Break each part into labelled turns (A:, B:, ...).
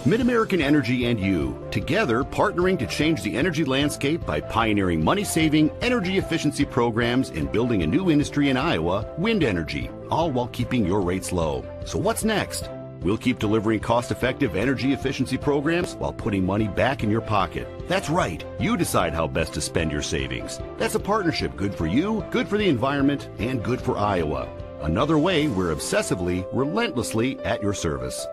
A: Mid-American Energy and you, together partnering to change the energy landscape by pioneering money-saving, energy efficiency programs and building a new industry in Iowa, wind energy, all while keeping your rates low. So what's next? We'll keep delivering cost-effective energy efficiency programs while putting money back in your pocket. That's right. You decide how best to spend your savings. That's a partnership good for you, good for the environment, and good for Iowa. Another way we're obsessively, relentlessly at your service.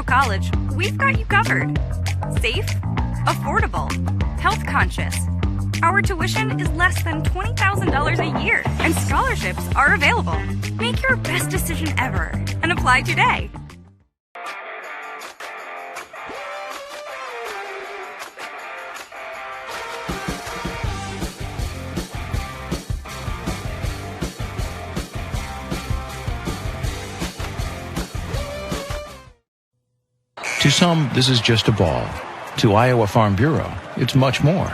B: College, we've got you covered. Safe, affordable, health conscious. Our tuition is less than $20,000 a year, and scholarships are available. Make your best decision ever and apply today.
C: To some, this is just a ball. To Iowa Farm Bureau, it's much more.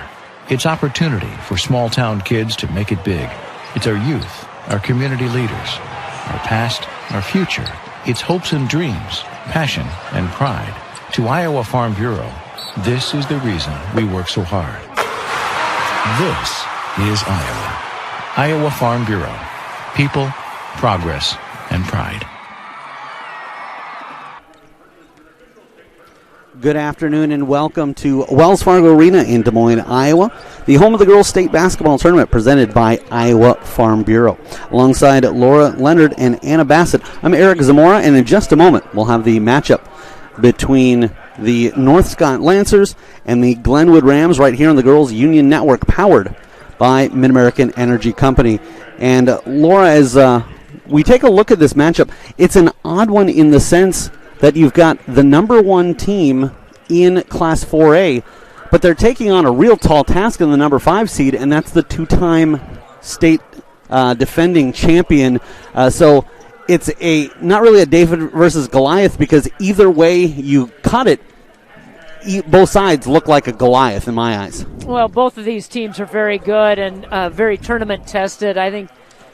C: It's opportunity for small-town kids to make it big. It's our youth, our community leaders, our past, our future. It's hopes and dreams, passion and pride. To Iowa Farm Bureau, this is the reason we work so hard. This is Iowa. Iowa Farm Bureau. People, progress, and pride.
D: Good afternoon and welcome to Wells Fargo Arena in Des Moines, Iowa, the home of the girls' state basketball tournament presented by Iowa Farm Bureau. Alongside Laura Leonard and Anna Bassett, I'm Eric Zamora, and in just a moment we'll have the matchup between the North Scott Lancers and the Glenwood Rams right here on the Girls Union Network, powered by Mid-American Energy Company. And Laura, as we take a look at this matchup, it's an odd one in the sense that you've got the number one team in Class 4A, but they're taking on a real tall task in the number 5 seed, and that's the two-time state defending champion. So it's not really a David versus Goliath, because either way you cut it, both sides look like a Goliath in my eyes.
E: Well, both of these teams are very good and very tournament tested. I think,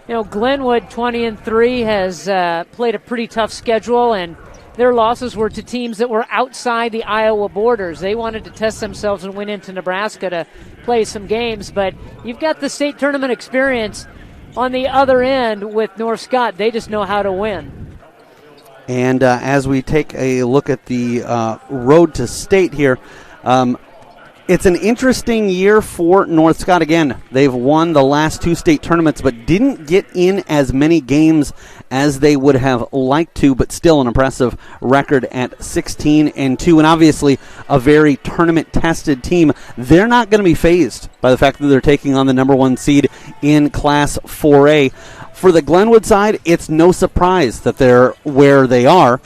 E: Glenwood 20-3 has played a pretty tough schedule, and their losses were to teams that were outside the Iowa borders. They wanted to test themselves and went into Nebraska to play some games. But you've got the state tournament experience on the other end with North Scott. They just know how to win.
D: And as we take a look at the road to state here, it's an interesting year for North Scott. Again, they've won the last two state tournaments, but didn't get in as many games as they would have liked to, but still an impressive record at 16-2, and obviously a very tournament-tested team. They're not going to be fazed by the fact that they're taking on the number one seed in Class 4A. For the Glenwood side, it's no surprise that they're where they are,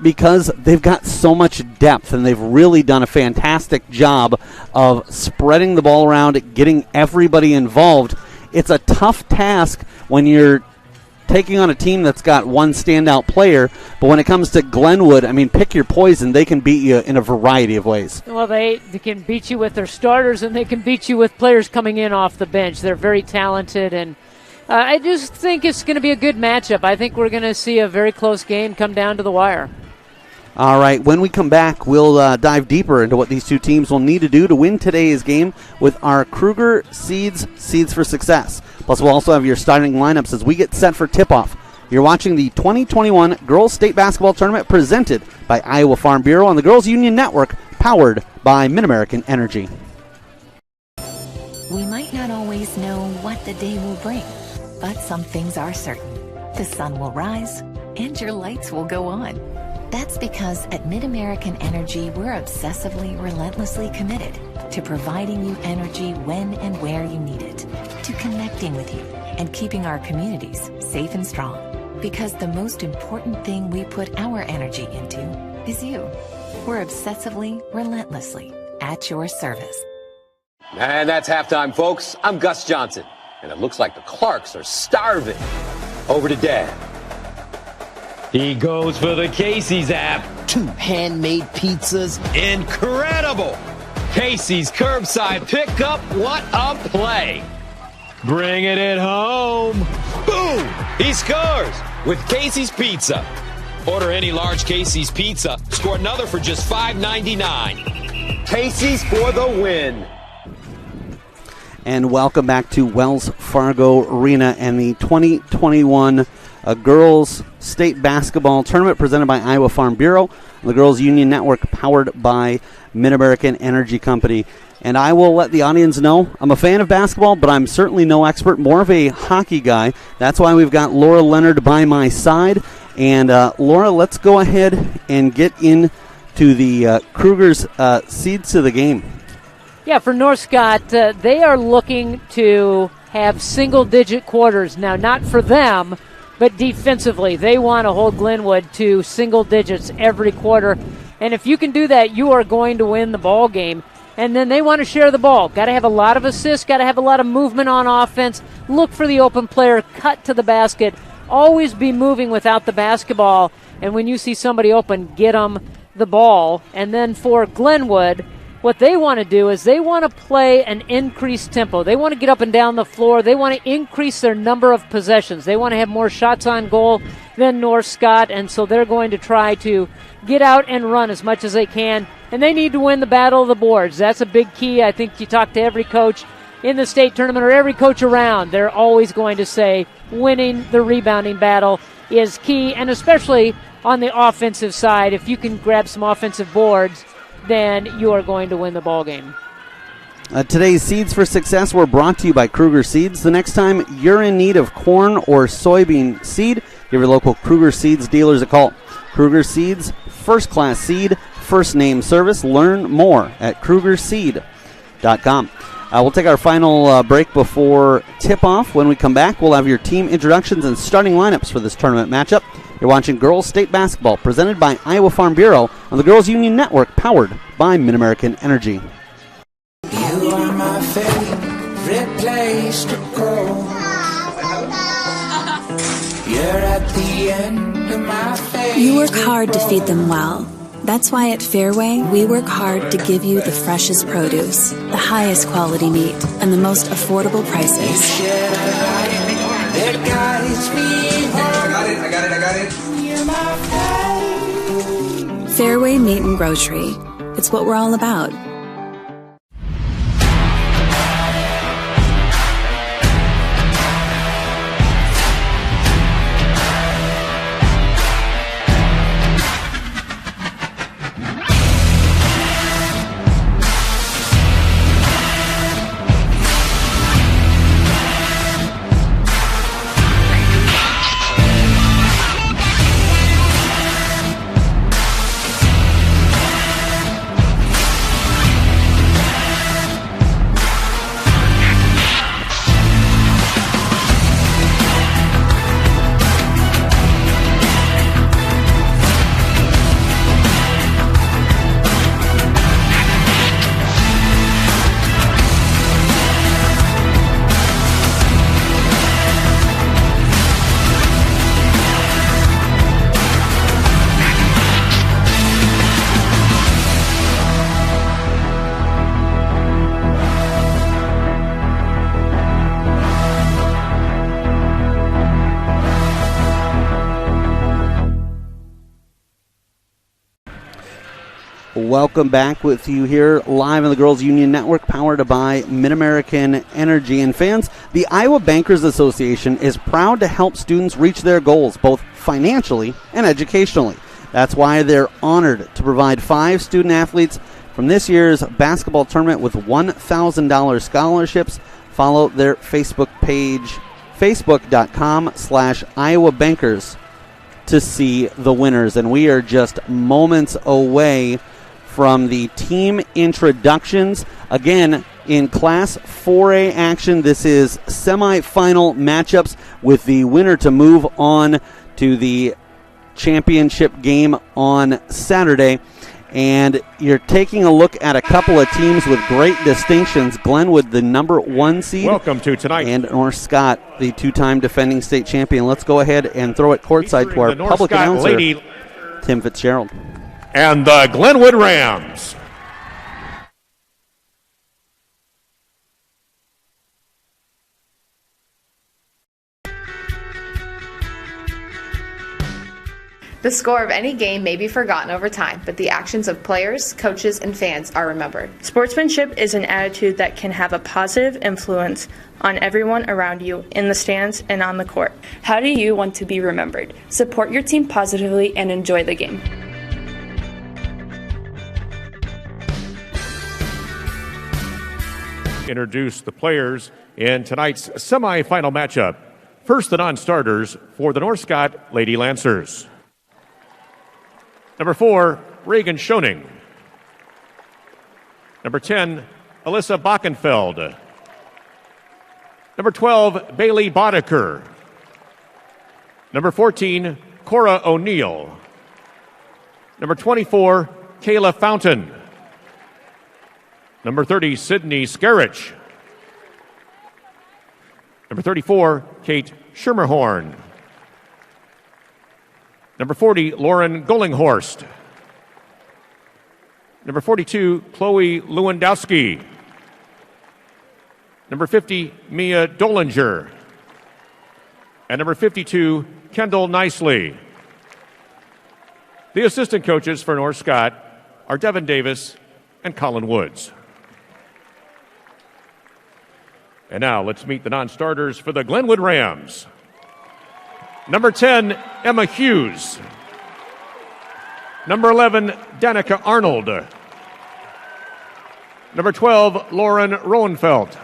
D: because they've got so much depth, and they've really done a fantastic job of spreading the ball around, getting everybody involved. It's a tough task when you're taking on a team that's got one standout player, but when it comes to Glenwood, pick your poison. They can beat you in a variety of ways.
E: Well, they can beat you with their starters, and they can beat you with players coming in off the bench. They're very talented, and I just think it's going to be a good matchup. I think we're going to see a very close game come down to the wire.
D: All right, when we come back, we'll dive deeper into what these two teams will need to do to win today's game with our Kruger Seeds for Success. Plus, we'll also have your starting lineups as we get set for tip-off. You're watching the 2021 Girls State Basketball Tournament presented by Iowa Farm Bureau on the Girls Union Network, powered by Mid-American Energy.
F: We might not always know what the day will bring, but some things are certain. The sun will rise, and your lights will go on. That's because at Mid-American Energy, we're obsessively, relentlessly committed to providing you energy when and where you need it, to connecting with you and keeping our communities safe and strong. Because the most important thing we put our energy into is you. We're obsessively, relentlessly at your service.
G: And that's halftime, folks. I'm Gus Johnson, and it looks like the Clarks are starving. Over to Dad.
H: He goes for the Casey's app.
I: 2 handmade pizzas.
H: Incredible! Casey's curbside pickup. What a play! Bringing it home. Boom! He scores with Casey's Pizza. Order any large Casey's pizza. Score another for just $5.99.
G: Casey's for the win.
D: And welcome back to Wells Fargo Arena and the 2021 Girls State Basketball Tournament presented by Iowa Farm Bureau, the Girls Union Network powered by Mid-American Energy Company. And I will let the audience know I'm a fan of basketball, but I'm certainly no expert, more of a hockey guy. That's why we've got Laura Leonard by my side. And Laura, let's go ahead and get into the Kruger's seeds to the game.
E: Yeah, for North Scott, they are looking to have single-digit quarters. Now, not for them, but defensively. They want to hold Glenwood to single digits every quarter. And if you can do that, you are going to win the ball game. And then they want to share the ball. Got to have a lot of assists, got to have a lot of movement on offense. Look for the open player, cut to the basket. Always be moving without the basketball. And when you see somebody open, get them the ball. And then for Glenwood, what they want to do is they want to play an increased tempo. They want to get up and down the floor. They want to increase their number of possessions. They want to have more shots on goal than North Scott, and so they're going to try to get out and run as much as they can. And they need to win the battle of the boards. That's a big key. I think you talk to every coach in the state tournament or every coach around, they're always going to say winning the rebounding battle is key, and especially on the offensive side, if you can grab some offensive boards, then you are going to win the ball game.
D: Today's Seeds for Success were brought to you by Kruger Seeds. The next time you're in need of corn or soybean seed, give your local Kruger Seeds dealers a call. Kruger Seeds, first-class seed, first-name service. Learn more at krugerseed.com. We'll take our final break before tip-off. When we come back, we'll have your team introductions and starting lineups for this tournament matchup. You're watching Girls State Basketball, presented by Iowa Farm Bureau on the Girls Union Network, powered by Mid-American Energy.
J: You are my favorite place to go. You're at the end of my favorite.
K: You work hard to feed them well. That's why at Fairway, we work hard to give you the freshest produce, the highest quality meat, and the most affordable prices. Fairway Meat and Grocery. It's what we're all about.
D: Welcome back with you here live on the Girls Union Network, powered by Mid-American Energy. And fans, the Iowa Bankers Association is proud to help students reach their goals, both financially and educationally. That's why they're honored to provide 5 student athletes from this year's basketball tournament with $1,000 scholarships. Follow their Facebook page, facebook.com/Iowa Bankers, to see the winners. And we are just moments away from the team introductions. Again, in Class 4A action, this is semifinal matchups with the winner to move on to the championship game on Saturday. And you're taking a look at a couple of teams with great distinctions. Glenwood, the number 1 seed.
L: Welcome to tonight.
D: And North Scott, the 2-time defending state champion. Let's go ahead and throw it courtside to our public announcer, Tim Fitzgerald.
L: And the Glenwood Rams.
M: The score of any game may be forgotten over time, but the actions of players, coaches, and fans are remembered.
N: Sportsmanship is an attitude that can have a positive influence on everyone around you in the stands and on the court.
O: How do you want to be remembered? Support your team positively and enjoy the game.
L: Introduce the players in tonight's semifinal matchup. First, the non-starters for the North Scott Lady Lancers. Number 4, Reagan Schoening. Number 10, Alyssa Bachenfeld. Number 12, Bailey Boddicker. Number 14, Cora O'Neill. Number 24, Kayla Fountain. Number 30, Sydney Skerich. Number 34, Kate Schermerhorn. Number 40, Lauren Gollinghorst. Number 42, Chloe Lewandowski. Number 50, Mia Dolinger. And number 52, Kendall Nicely. The assistant coaches for North Scott are Devin Davis and Colin Woods. And now let's meet the non-starters for the Glenwood Rams. Number 10, Emma Hughes. Number 11, Danica Arnold. Number 12, Lauren Roenfeld.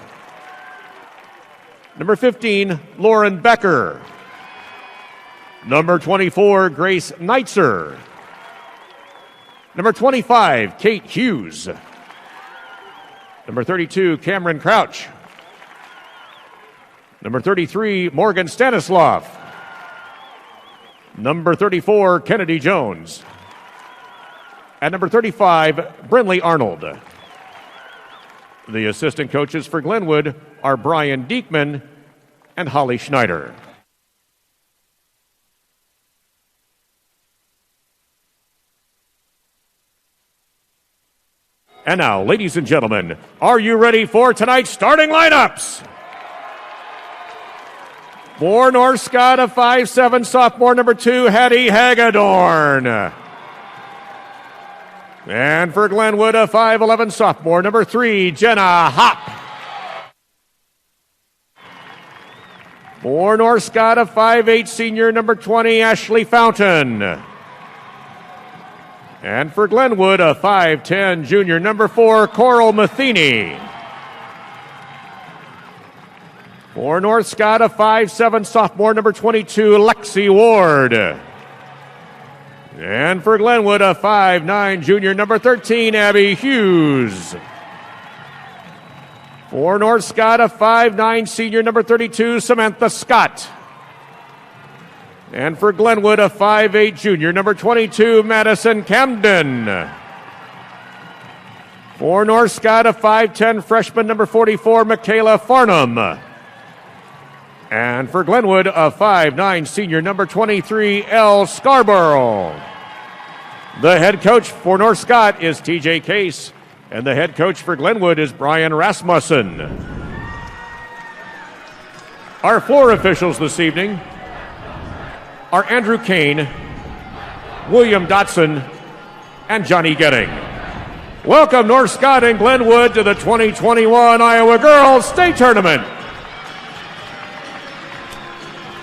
L: Number 15, Lauren Becker. Number 24, Grace Neitzer. Number 25, Kate Hughes. Number 32, Cameron Crouch. Number 33, Morgan Stanislav. Number 34, Kennedy Jones. And number 35, Brinley Arnold. The assistant coaches for Glenwood are Brian Diekman and Holly Schneider. And now, ladies and gentlemen, are you ready for tonight's starting lineups? For North Scott, a 5'7" sophomore, number 2, Hattie Hagedorn. And for Glenwood, a 5'11" sophomore, number 3, Jenna Hopp. For North Scott, a 5'8" senior, number 20, Ashley Fountain. And for Glenwood, a 5'10" junior, number 4, Coral Matheny. For North Scott, a 5'7" sophomore, number 22, Lexi Ward. And for Glenwood, a 5'9" junior, number 13, Abby Hughes. For North Scott, a 5'9" senior, number 32, Samantha Scott. And for Glenwood, a 5'8" junior, number 22, Madison Camden. For North Scott, a 5'10" freshman, number 44, Michaela Farnham. And for Glenwood, a 5'9" senior, number 23, Elle Scarborough. The head coach for North Scott is TJ Case, and the head coach for Glenwood is Brian Rasmussen. Our floor officials this evening are Andrew Kane, William Dotson, and Johnny Getting. Welcome, North Scott and Glenwood, to the 2021 Iowa Girls State Tournament.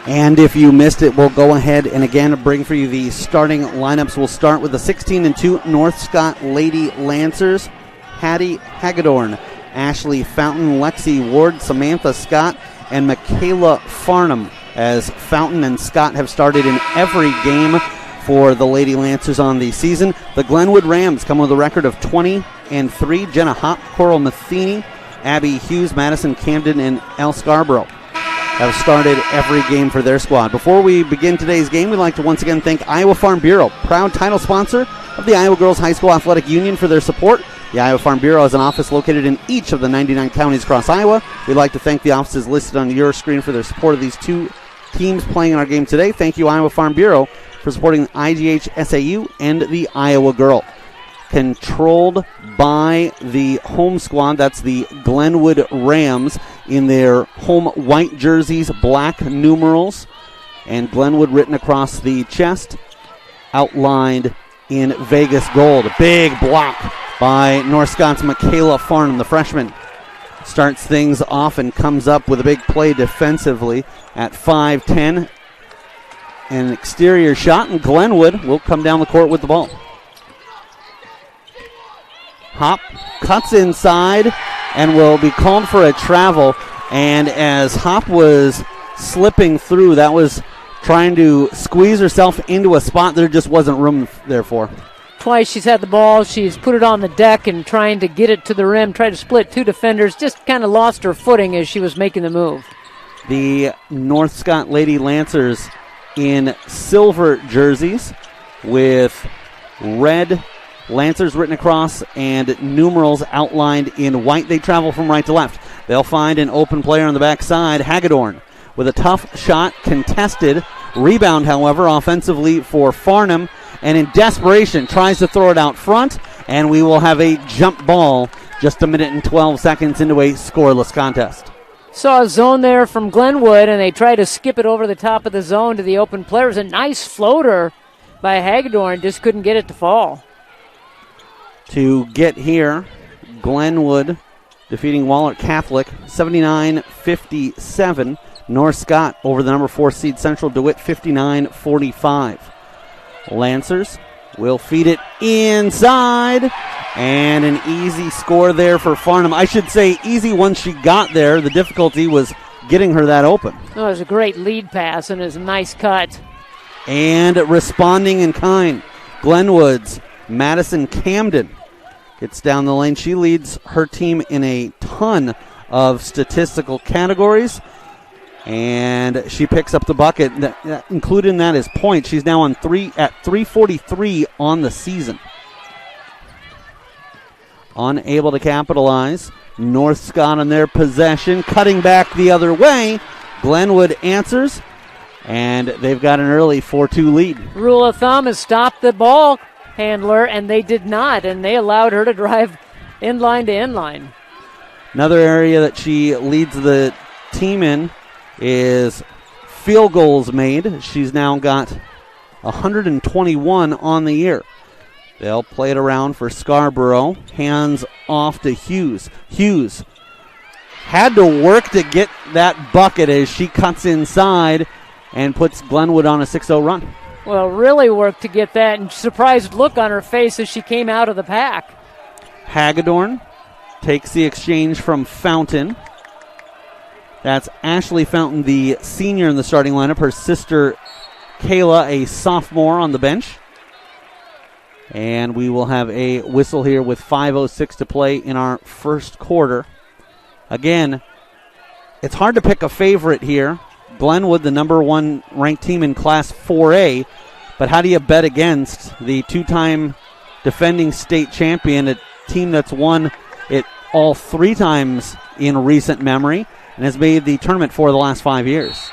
D: And if you missed it, we'll go ahead and again bring for you the starting lineups. We'll start with the 16-2 North Scott Lady Lancers. Hattie Hagedorn, Ashley Fountain, Lexi Ward, Samantha Scott, and Michaela Farnham, as Fountain and Scott have started in every game for the Lady Lancers on the season. The Glenwood Rams come with a record of 20-3. Jenna Hopp, Coral Matheny, Abby Hughes, Madison Camden, and Elle Scarborough. have started every game for their squad. Before we begin today's game, we'd like to once again thank Iowa Farm Bureau, proud title sponsor of the Iowa Girls High School Athletic Union, for their support. The Iowa Farm Bureau has an office located in each of the 99 counties across Iowa. We'd like to thank the offices listed on your screen for their support of these two teams playing in our game today. Thank you, Iowa Farm Bureau, for supporting IGHSAU and the Iowa Girl. Controlled by the home squad, that's the Glenwood Rams, in their home white jerseys, black numerals, and Glenwood written across the chest, outlined in Vegas gold. A big block by North Scott's Michaela Farnham, the freshman. Starts things off and comes up with a big play defensively at 5'10". An exterior shot, and Glenwood will come down the court with the ball. Hop cuts inside and will be called for a travel. And as Hop was slipping through, that was trying to squeeze herself into a spot there just wasn't room there for.
E: Twice she's had the ball. She's put it on the deck and trying to get it to the rim, tried to split two defenders, just kind of lost her footing as she was making the move.
D: The North Scott Lady Lancers in silver jerseys with red Lancers written across and numerals outlined in white. They travel from right to left. They'll find an open player on the backside, Hagedorn, with a tough shot contested. Rebound, however, offensively for Farnham, and in desperation tries to throw it out front, and we will have a jump ball just a minute and 12 seconds into a scoreless contest.
E: Saw a zone there from Glenwood, and they tried to skip it over the top of the zone to the open player. It was a nice floater by Hagedorn, just couldn't get it to fall.
D: To get here, Glenwood defeating Wahlert Catholic 79-57. North Scott over the number 4 seed Central DeWitt 59-45. Lancers will feed it inside, and an easy score there for Farnham. I should say easy once she got there. The difficulty was getting her that open.
E: Oh, it was a great lead pass, and it was a nice cut.
D: And responding in kind, Glenwood's Madison Camden gets down the lane. She leads her team in a ton of statistical categories, and she picks up the bucket. Included in that is points. She's now on 343 on the season. Unable to capitalize. North Scott on their possession, cutting back the other way. Glenwood answers, and they've got an early 4-2 lead.
E: Rule of thumb is stop the ball handler, and they did not, and they allowed her to drive inline to inline.
D: Another area that she leads the team in is field goals made. She's now got 121 on the year. They'll play it around for Scarborough. Hands off to Hughes. Hughes had to work to get that bucket as she cuts inside and puts Glenwood on a 6-0 run.
E: Well, really worked to get that, and surprised look on her face as she came out of the pack.
D: Hagedorn takes the exchange from Fountain. That's Ashley Fountain, the senior in the starting lineup. Her sister, Kayla, a sophomore, on the bench. And we will have a whistle here with 5:06 to play in our first quarter. Again, it's hard to pick a favorite here. Glenwood, the number 1 ranked team in Class 4A. But how do you bet against the 2-time defending state champion, a team that's won it all 3 times in recent memory and has made the tournament for the last 5 years?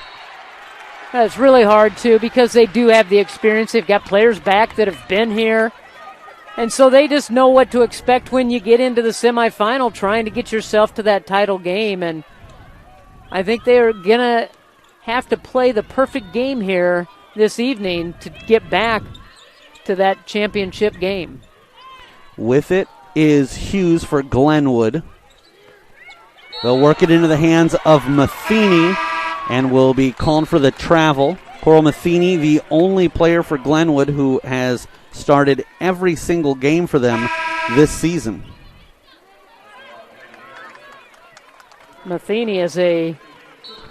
E: It's really hard, too, because they do have the experience. They've got players back that have been here. And so they just know what to expect when you get into the semifinal, trying to get yourself to that title game. And I think they are going to have to play the perfect game here this evening to get back to that championship game.
D: With it is Hughes for Glenwood. They'll work it into the hands of Matheny and will be called for the travel. Coral Matheny, the only player for Glenwood who has started every single game for them this season.
E: Matheny is a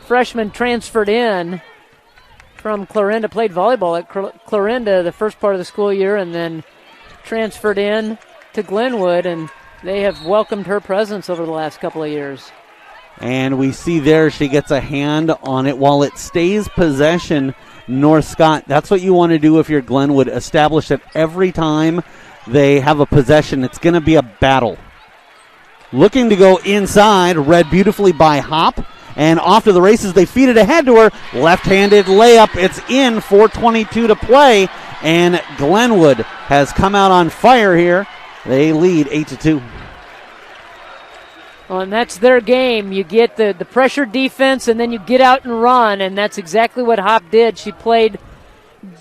E: freshman transferred in from Clarinda, played volleyball at Clarinda the first part of the school year, and then transferred in to Glenwood, and they have welcomed her presence over the last couple of years.
D: And we see there she gets a hand on it while it stays possession. North Scott, that's what you want to do if you're Glenwood. Establish that every time they have a possession, it's going to be a battle. Looking to go inside, read beautifully by Hop. And off to the races, they feed it ahead to her. Left-handed layup, it's in, 4:22 to play. And Glenwood has come out on fire here. They lead 8-2.
E: Well, and that's their game. You get the pressure defense, and then you get out and run, and that's exactly what Hop did. She played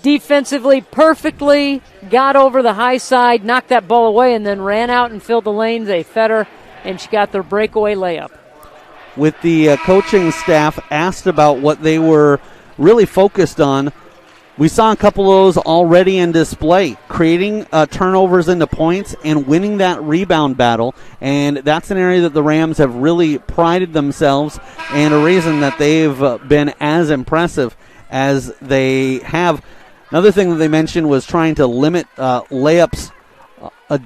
E: defensively perfectly, got over the high side, knocked that ball away, and then ran out and filled the lanes. They fed her, and she got their breakaway layup.
D: With the coaching staff asked about what they were really focused on, we saw a couple of those already in display, creating turnovers into points and winning that rebound battle. And that's an area that the Rams have really prided themselves, and a reason that they've been as impressive as they have. Another thing that they mentioned was trying to limit layups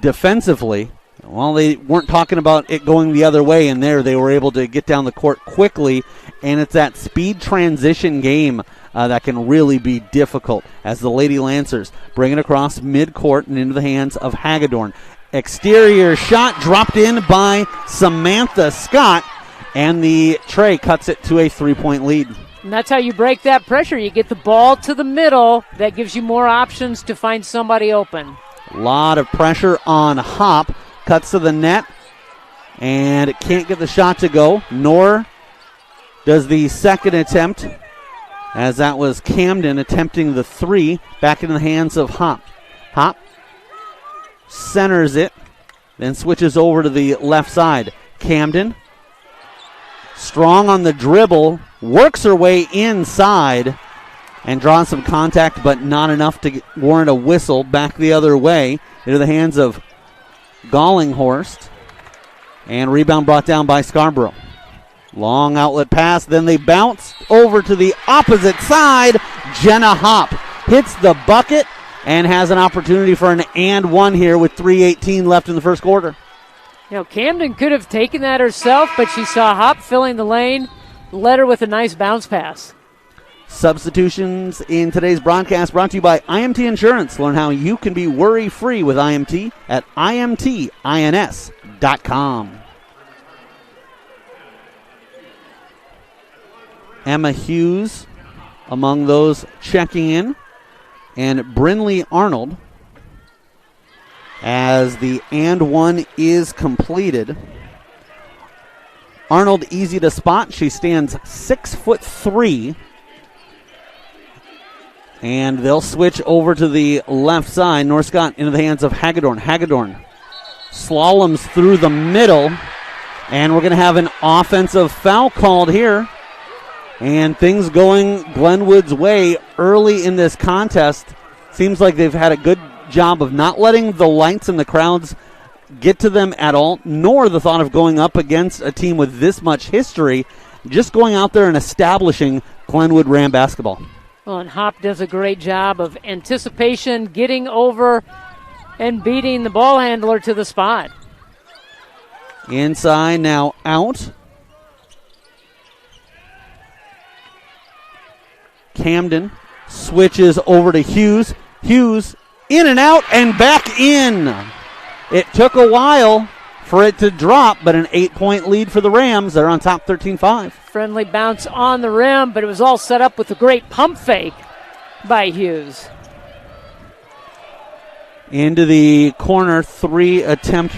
D: defensively. Well, they weren't talking about it going the other way, and there they were able to get down the court quickly, and it's that speed transition game that can really be difficult as the Lady Lancers bring it across midcourt and into the hands of Hagedorn. Exterior shot dropped in by Samantha Scott, and the tray cuts it to a 3-point lead.
E: And that's how you break that pressure. You get the ball to the middle. That gives you more options to find somebody open.
D: A lot of pressure on Hop. Cuts to the net, and it can't get the shot to go, nor does the second attempt, as that was Camden attempting the three, back in the hands of Hop. Hop centers it, then switches over to the left side. Camden, strong on the dribble, works her way inside, and draws some contact, but not enough to warrant a whistle. Back the other way into the hands of Gallinghorst, and rebound brought down by Scarborough. Long outlet pass, then they bounce over to the opposite side. Jenna Hop hits the bucket and has an opportunity for an and one here with 3:18 left in the first quarter.
E: You know, Camden could have taken that herself, but she saw Hop filling the lane, led her with a nice bounce pass.
D: Substitutions in today's broadcast brought to you by IMT Insurance. Learn how you can be worry-free with IMT at imtins.com. Emma Hughes among those checking in, and Brinley Arnold as the and one is completed. Arnold easy to spot. She stands 6'3". And they'll switch over to the left side. North Scott into the hands of Hagedorn. Hagedorn slaloms through the middle. And we're going to have an offensive foul called here. And things going Glenwood's way early in this contest. Seems like they've had a good job of not letting the lights and the crowds get to them at all, nor the thought of going up against a team with this much history. Just going out there and establishing Glenwood Ram basketball.
E: Well, and Hop does a great job of anticipation, getting over and beating the ball handler to the spot.
D: Inside, now out. Camden switches over to Hughes. Hughes in and out and back in. It took a while for it to drop, but an 8-point lead for the Rams. They're on top 13-5.
E: Friendly bounce on the rim, but it was all set up with a great pump fake by Hughes.
D: Into the corner, three attempt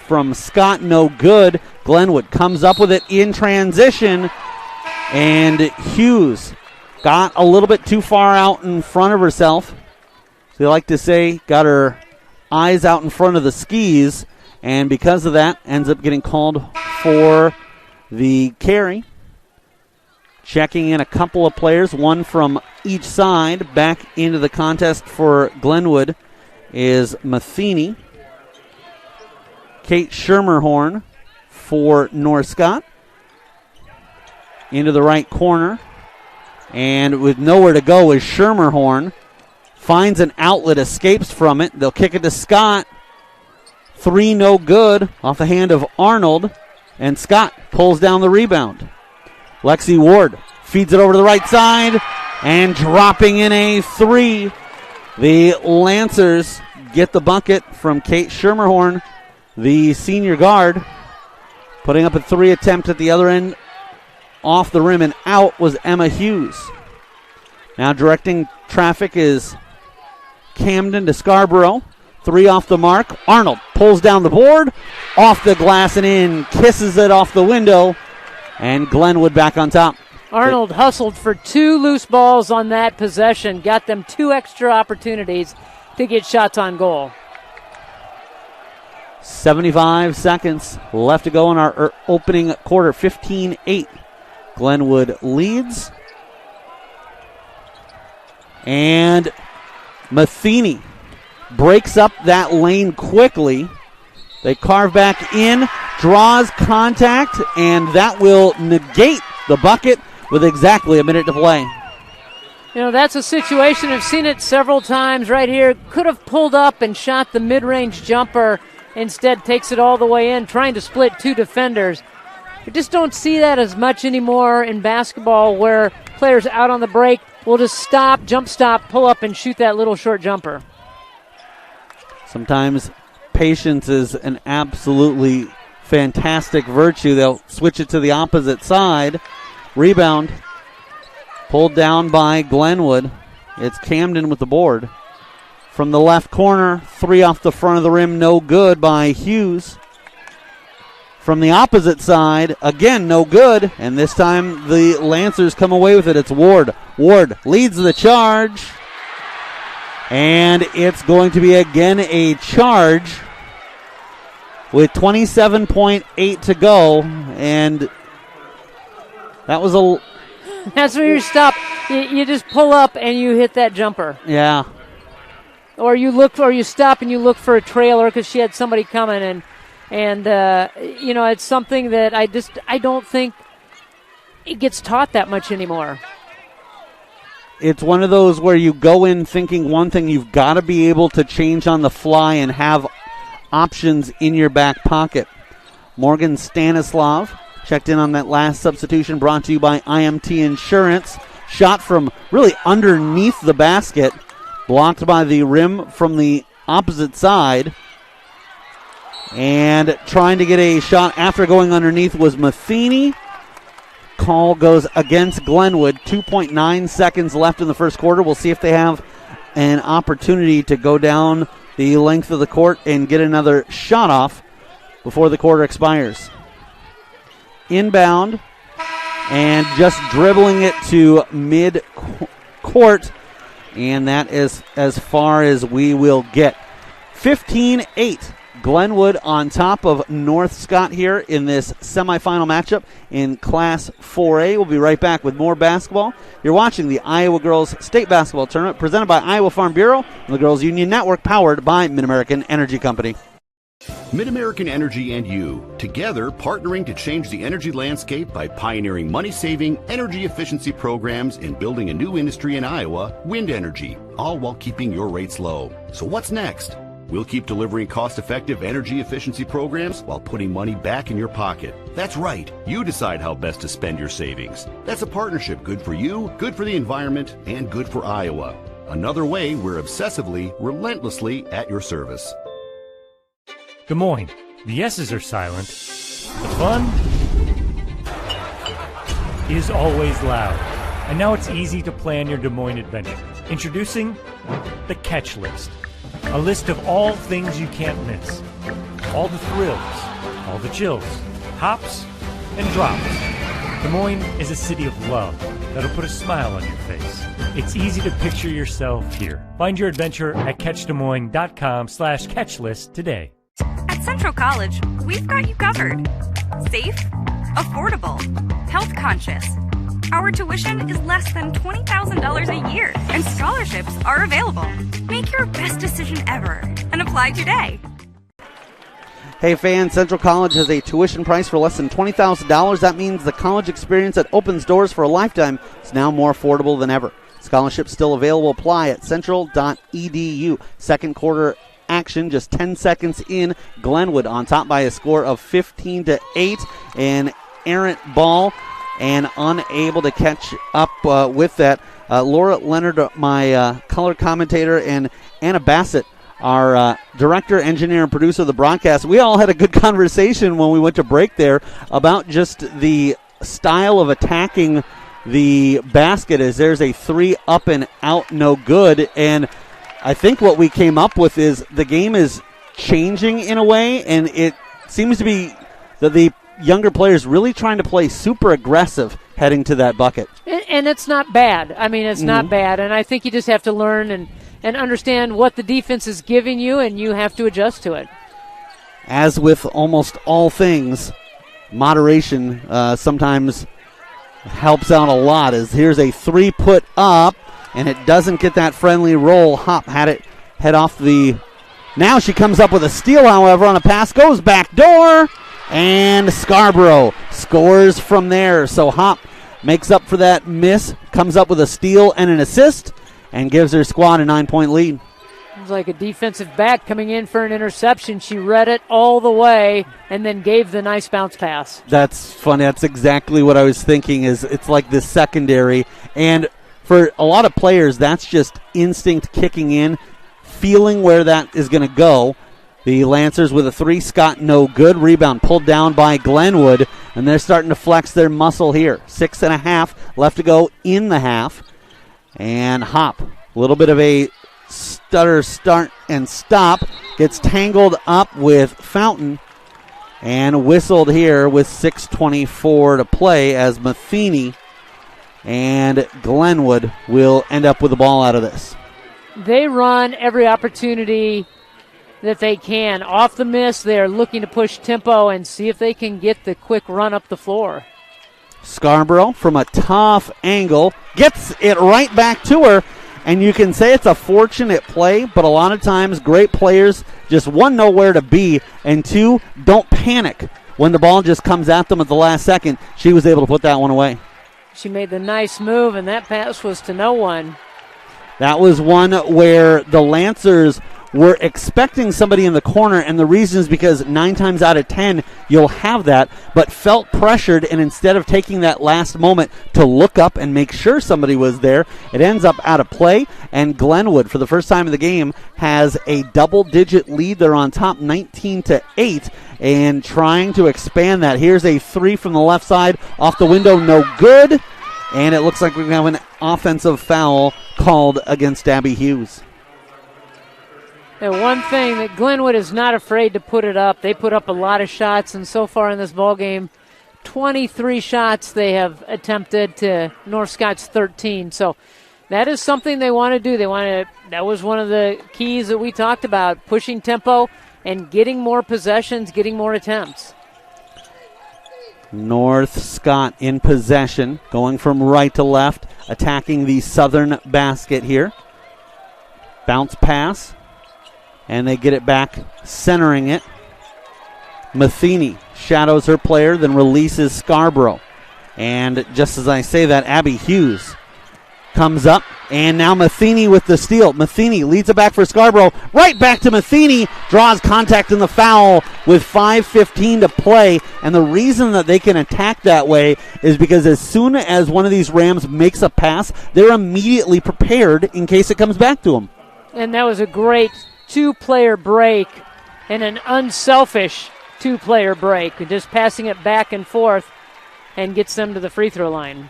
D: from Scott, no good. Glenwood comes up with it in transition, and Hughes got a little bit too far out in front of herself. They like to say, got her eyes out in front of the skis, and because of that, ends up getting called for the carry. Checking in a couple of players, one from each side. Back into the contest for Glenwood is Matheny. Kate Schermerhorn for North Scott. Into the right corner. And with nowhere to go is Schermerhorn. Finds an outlet, escapes from it. They'll kick it to Scott. Three no good off the hand of Arnold. And Scott pulls down the rebound. Lexi Ward feeds it over to the right side and dropping in a three. The Lancers get the bucket from Kate Schermerhorn, the senior guard. Putting up a three attempt at the other end. Off the rim and out was Emma Hughes. Now directing traffic is Camden to Scarborough. Three off the mark. Arnold pulls down the board. Off the glass and in. Kisses it off the window. And Glenwood back on top.
E: Arnold hustled for 2 loose balls on that possession. Got them 2 extra opportunities to get shots on goal.
D: 75 seconds left to go in our opening quarter. 15-8. Glenwood leads. And Matheny breaks up that lane quickly. They carve back in, draws contact, and that will negate the bucket with exactly a minute to play.
E: You know, that's a situation, I've seen it several times right here. Could have pulled up and shot the mid-range jumper. Instead takes it all the way in, trying to split 2 defenders. I just don't see that as much anymore in basketball, where players out on the break will just stop, jump stop, pull up, and shoot that little short jumper.
D: Sometimes patience is an absolutely fantastic virtue. They'll switch it to the opposite side. Rebound pulled down by Glenwood. It's Camden with the board. From the left corner, 3 off the front of the rim, no good by Hughes. From the opposite side, again, no good. And this time the Lancers come away with it. It's Ward. Ward leads the charge. And it's going to be again a charge with 27.8 to go. And that was a...
E: That's where you stop. You just pull up and you hit that jumper.
D: Yeah.
E: Or you stop and you look for a trailer because she had somebody coming, and you know, it's something that I don't think it gets taught that much anymore.
D: It's one of those where you go in thinking one thing, you've got to be able to change on the fly and have options in your back pocket. Morgan Stanislav checked in on that last substitution, brought to you by IMT Insurance. Shot from really underneath the basket. Blocked by the rim from the opposite side. And trying to get a shot after going underneath was Matheny. Call goes against Glenwood. 2.9 seconds left in the first quarter. We'll see if they have an opportunity to go down the length of the court and get another shot off before the quarter expires. Inbound and just dribbling it to mid-court. And that is as far as we will get. 15-8. Glenwood on top of North Scott here in this semifinal matchup in Class 4A. We'll be right back with more basketball. You're watching the Iowa Girls State Basketball Tournament presented by Iowa Farm Bureau and the Girls Union Network, powered by Mid-American Energy Company.
A: Mid-American Energy and you, together partnering to change the energy landscape by pioneering money-saving, energy efficiency programs and building a new industry in Iowa, wind energy, all while keeping your rates low. So what's next? We'll keep delivering cost-effective energy efficiency programs while putting money back in your pocket. That's right. You decide how best to spend your savings. That's a partnership good for you, good for the environment, and good for Iowa. Another way we're obsessively, relentlessly at your service.
P: Des Moines. The S's are silent. The fun is always loud. And now it's easy to plan your Des Moines adventure. Introducing the Catch List. A list of all things you can't miss. All the thrills, all the chills, hops, and drops. Des Moines is a city of love that'll put a smile on your face. It's easy to picture yourself here. Find your adventure at catchdesmoines.com/catchlist today.
B: At Central College, we've got you covered. Safe, affordable, health conscious. Our tuition is less than $20,000 a year, and scholarships are available. Make your best decision ever and apply today.
D: Hey fans, Central College has a tuition price for less than $20,000. That means the college experience that opens doors for a lifetime is now more affordable than ever. Scholarships still available. Apply at central.edu. Second quarter action. Just 10 seconds in, Glenwood on top by a score of 15-8. An errant ball and unable to catch up with that. Laura Leonard, my color commentator, and Anna Bassett, our director, engineer, and producer of the broadcast, we all had a good conversation when we went to break there about just the style of attacking the basket, as there's a 3 up and out, no good. And I think what we came up with is the game is changing in a way, and it seems to be that the younger players really trying to play super aggressive heading to that bucket.
E: And it's not bad. I mean, it's not bad. And I think you just have to learn and understand what the defense is giving you, and you have to adjust to it.
D: As with almost all things, moderation sometimes helps out a lot. As here's a 3 put up, and it doesn't get that friendly roll. Hop had it head off the... Now she comes up with a steal, however, on a pass. Goes back door, and Scarborough scores from there. So Hop makes up for that miss, comes up with a steal and an assist, and gives her squad a 9-point lead.
E: It was like a defensive back coming in for an interception. She read it all the way and then gave the nice bounce pass.
D: That's funny. That's exactly what I was thinking. Is it's like the secondary. And for a lot of players, that's just instinct kicking in, feeling where that is going to go. The Lancers with a 3, Scott no good. Rebound pulled down by Glenwood, and they're starting to flex their muscle here. 6.5 left to go in the half. And Hop, a little bit of a stutter, start, and stop. Gets tangled up with Fountain and whistled here with 6:24 to play, as Matheny and Glenwood will end up with the ball out of this.
E: They run every opportunity that they can. Off the miss, they're looking to push tempo and see if they can get the quick run up the floor.
D: Scarborough from a tough angle gets it right back to her, and you can say it's a fortunate play, but a lot of times great players just, 1, know where to be, and 2, don't panic when the ball just comes at them at the last second. She was able to put that one away.
E: She made the nice move, and that pass was to no one.
D: That was one where the Lancers were expecting somebody in the corner, and the reason is because 9 times out of 10 you'll have that, but felt pressured, and instead of taking that last moment to look up and make sure somebody was there, it ends up out of play. And Glenwood, for the first time in the game, has a double-digit lead. They're on top 19-8 and trying to expand that. Here's a 3 from the left side off the window, no good, and it looks like we have an offensive foul called against Abby Hughes.
E: And one thing that Glenwood is not afraid to put it up. They put up a lot of shots, and so far in this ball game, 23 shots they have attempted to North Scott's 13. So that is something they want to do. That was one of the keys that we talked about, pushing tempo and getting more possessions, getting more attempts.
D: North Scott in possession, going from right to left, attacking the southern basket here. Bounce pass. And they get it back, centering it. Matheny shadows her player, then releases Scarborough. And just as I say that, Abby Hughes comes up. And now Matheny with the steal. Matheny leads it back for Scarborough. Right back to Matheny. Draws contact in the foul with 5:15 to play. And the reason that they can attack that way is because as soon as one of these Rams makes a pass, they're immediately prepared in case it comes back to them.
E: And that was a great 2-player break and an unselfish 2-player break, just passing it back and forth and gets them to the free throw line.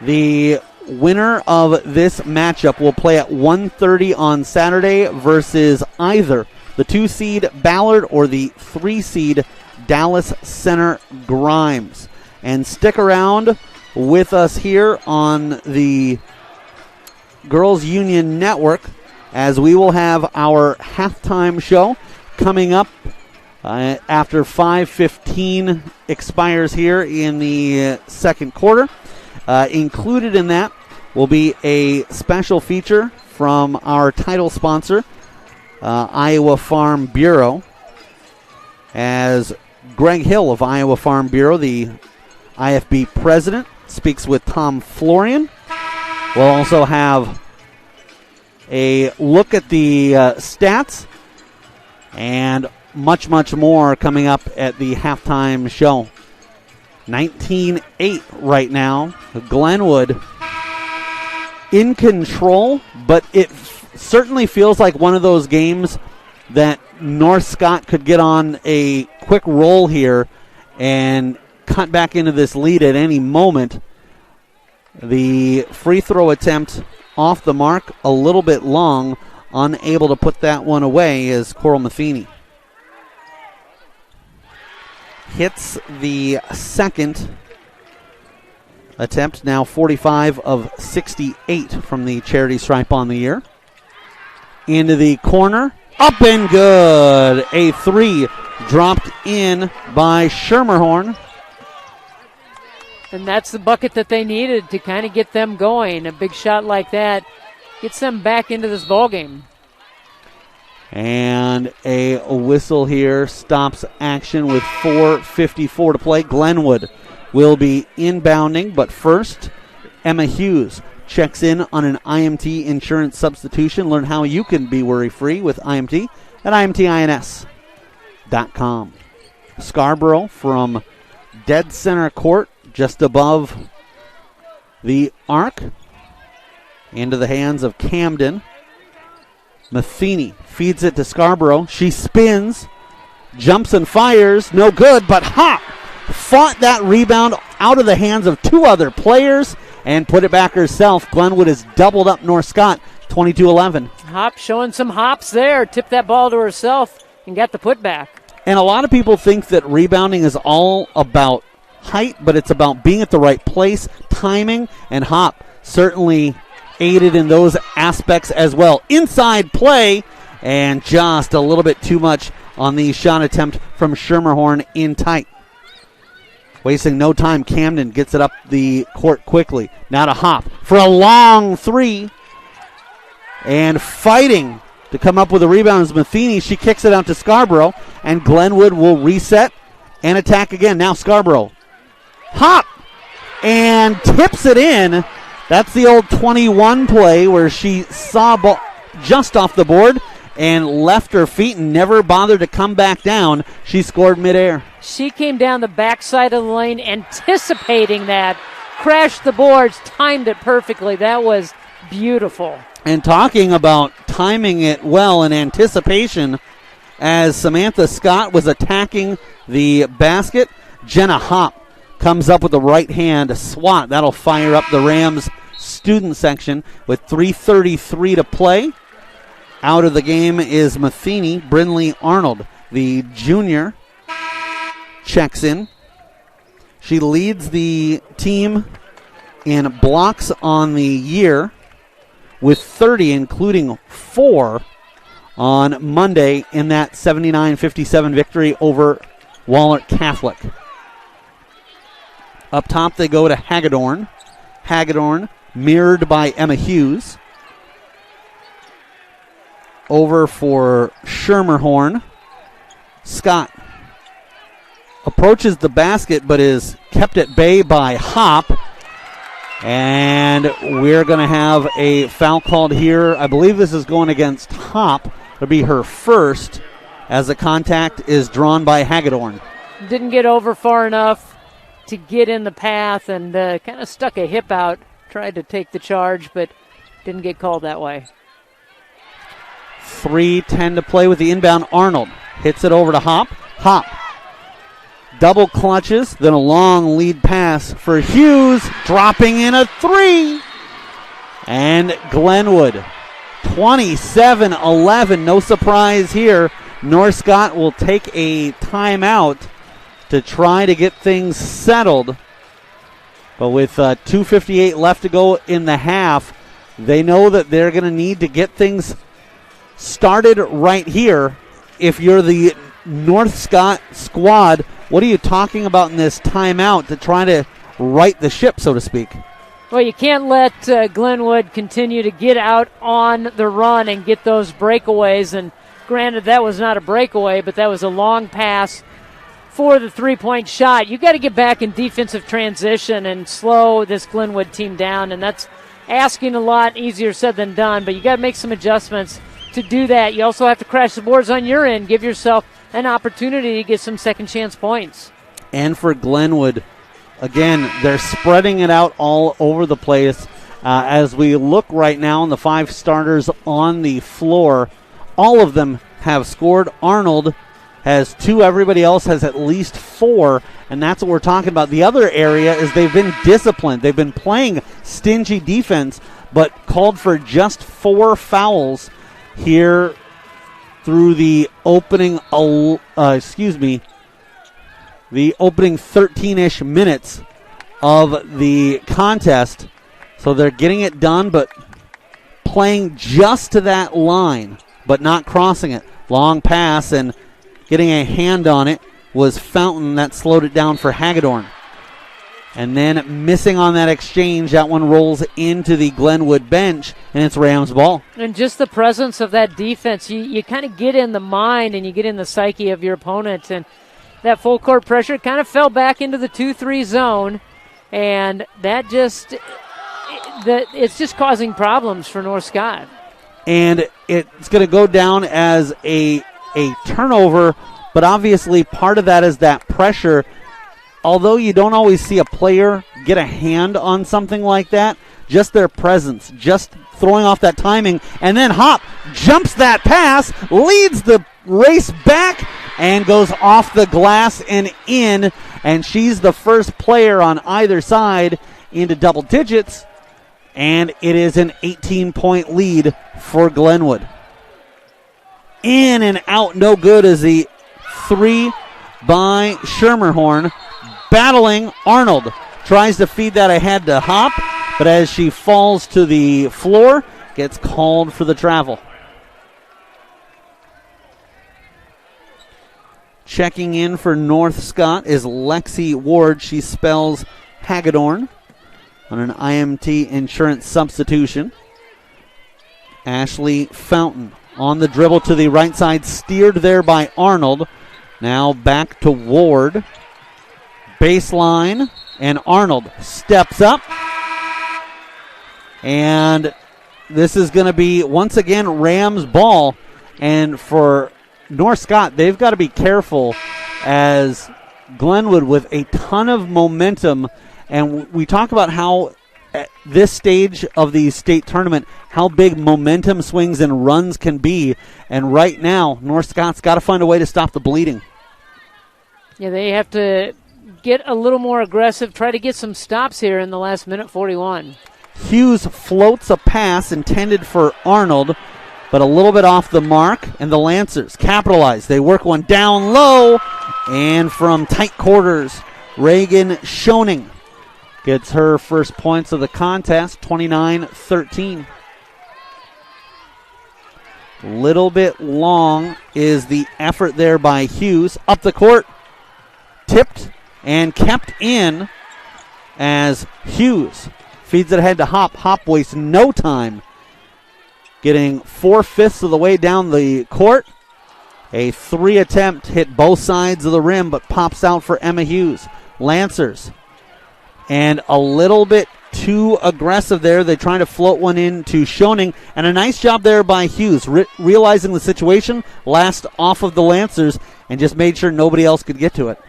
D: The winner of this matchup will play at 1:30 on Saturday versus either the 2-seed Ballard or the 3-seed Dallas Center Grimes. And stick around with us here on the Girls Union Network, as we will have our halftime show coming up after 5:15 expires here in the second quarter. Included in that will be a special feature from our title sponsor, Iowa Farm Bureau, as Greg Hill of Iowa Farm Bureau, the IFB president, speaks with Tom Florian. We'll also have a look at the stats and much, much more coming up at the halftime show. 19-8 right now. Glenwood in control, but it certainly feels like one of those games that North Scott could get on a quick roll here and cut back into this lead at any moment. The free throw attempt off the mark, a little bit long, unable to put that one away is Coral Matheny. Hits the second attempt, now 45 of 68 from the charity stripe on the year. Into the corner, up and good. A three dropped in by Schermerhorn.
E: And that's the bucket that they needed to kind of get them going. A big shot like that gets them back into this ballgame.
D: And a whistle here stops action with 4:54 to play. Glenwood will be inbounding, but first, Emma Hughes checks in on an IMT insurance substitution. Learn how you can be worry-free with IMT at IMTINS.com. Scarborough from dead center court, just above the arc, into the hands of Camden. Matheny feeds it to Scarborough. She spins, jumps and fires. No good, but Hop fought that rebound out of the hands of two other players and put it back herself. Glenwood has doubled up North Scott, 22-11.
E: Hop showing some hops there. Tipped that ball to herself and got the putback.
D: And a lot of people think that rebounding is all about height, but it's about being at the right place, timing, and Hop certainly aided in those aspects as well. Inside play, and just a little bit too much on the shot attempt from Schermerhorn in tight. Wasting no time, Camden gets it up the court quickly. Now to Hop for a long three. And fighting to come up with a rebound is Matheny. She kicks it out to Scarborough, and Glenwood will reset and attack again. Now Scarborough. Hop! And tips it in. That's the old 21 play where she saw ball just off the board and left her feet and never bothered to come back down. She scored midair.
E: She came down the backside of the lane anticipating that, crashed the boards, timed it perfectly. That was beautiful.
D: And talking about timing it well in anticipation, as Samantha Scott was attacking the basket, Jenna Hop comes up with the right hand swat. That'll fire up the Rams student section with 3:33 to play. Out of the game is Matheny. Brinley Arnold, the junior, checks in. She leads the team in blocks on the year with 30, including 4 on Monday in that 79-57 victory over Wahlert Catholic. Up top they go to Hagedorn. Hagedorn mirrored by Emma Hughes. Over for Schermerhorn. Scott approaches the basket but is kept at bay by Hop. And we're going to have a foul called here. I believe this is going against Hop. It'll be her first as the contact is drawn by Hagedorn.
E: Didn't get over far enough to get in the path and kind of stuck a hip out. Tried to take the charge, but didn't get called that way.
D: 3:10 to play with the inbound. Arnold hits it over to Hop. Hop double clutches, then a long lead pass for Hughes, dropping in a three. And Glenwood, 27-11. No surprise here. North Scott will take a timeout to try to get things settled. But with 2:58 left to go in the half, they know that they're going to need to get things started right here. If you're the North Scott squad, what are you talking about in this timeout to try to right the ship, so to speak?
E: Well, you can't let Glenwood continue to get out on the run and get those breakaways. And granted, that was not a breakaway, but that was a long pass for the three-point shot. You got to get back in defensive transition and slow this Glenwood team down, and that's asking a lot, easier said than done, but you got to make some adjustments to do that. You also have to crash the boards on your end, give yourself an opportunity to get some second chance points.
D: And for Glenwood, again, they're spreading it out all over the place. As we look right now on the 5 starters on the floor, all of them have scored. Arnold has 2. Everybody else has at least 4, and that's what we're talking about. The other area is they've been disciplined. They've been playing stingy defense, but called for just 4 fouls here through the opening, the opening 13-ish minutes of the contest. So they're getting it done, but playing just to that line, but not crossing it. Long pass, and getting a hand on it was Fountain. That slowed it down for Hagedorn. And then missing on that exchange, that one rolls into the Glenwood bench, and it's Rams ball.
E: And just the presence of that defense, you kind of get in the mind and you get in the psyche of your opponent. And that full court pressure kind of fell back into the 2-3 zone, and that it's just causing problems for North Scott.
D: And it's going to go down as a turnover, but obviously part of that is that pressure. Although you don't always see a player get a hand on something like that, just their presence, just throwing off that timing, and then Hop jumps that pass, leads the race back, and goes off the glass and in, and she's the first player on either side into double digits, and it is an 18-point lead for Glenwood. In and out, no good, is the 3 by Schermerhorn. Battling Arnold. Tries to feed that ahead to Hop, but as she falls to the floor, gets called for the travel. Checking in for North Scott is Lexi Ward. She spells Hagedorn on an IMT insurance substitution. Ashley Fountain on the dribble to the right side, steered there by Arnold. Now back to Ward. Baseline, and Arnold steps up. And this is going to be, once again, Rams ball. And for North Scott, they've got to be careful, as Glenwood with a ton of momentum. And we talk about how at this stage of the state tournament, how big momentum swings and runs can be. And right now, North Scott's got to find a way to stop the bleeding.
E: Yeah, they have to get a little more aggressive, try to get some stops here in the last minute 41.
D: Hughes floats a pass intended for Arnold, but a little bit off the mark, and the Lancers capitalize. They work one down low, and from tight quarters, Reagan Schoening gets her first points of the contest, 29-13. Little bit long is the effort there by Hughes. Up the court, tipped and kept in as Hughes feeds it ahead to Hop. Hop wastes no time, getting 4/5 of the way down the court. A 3 attempt hit both sides of the rim, but pops out for Emma Hughes. Lancers, and a little bit too aggressive there. They're trying to float one into Schoening, and a nice job there by Hughes, realizing the situation, last off of the Lancers, and just made sure nobody else could get to it.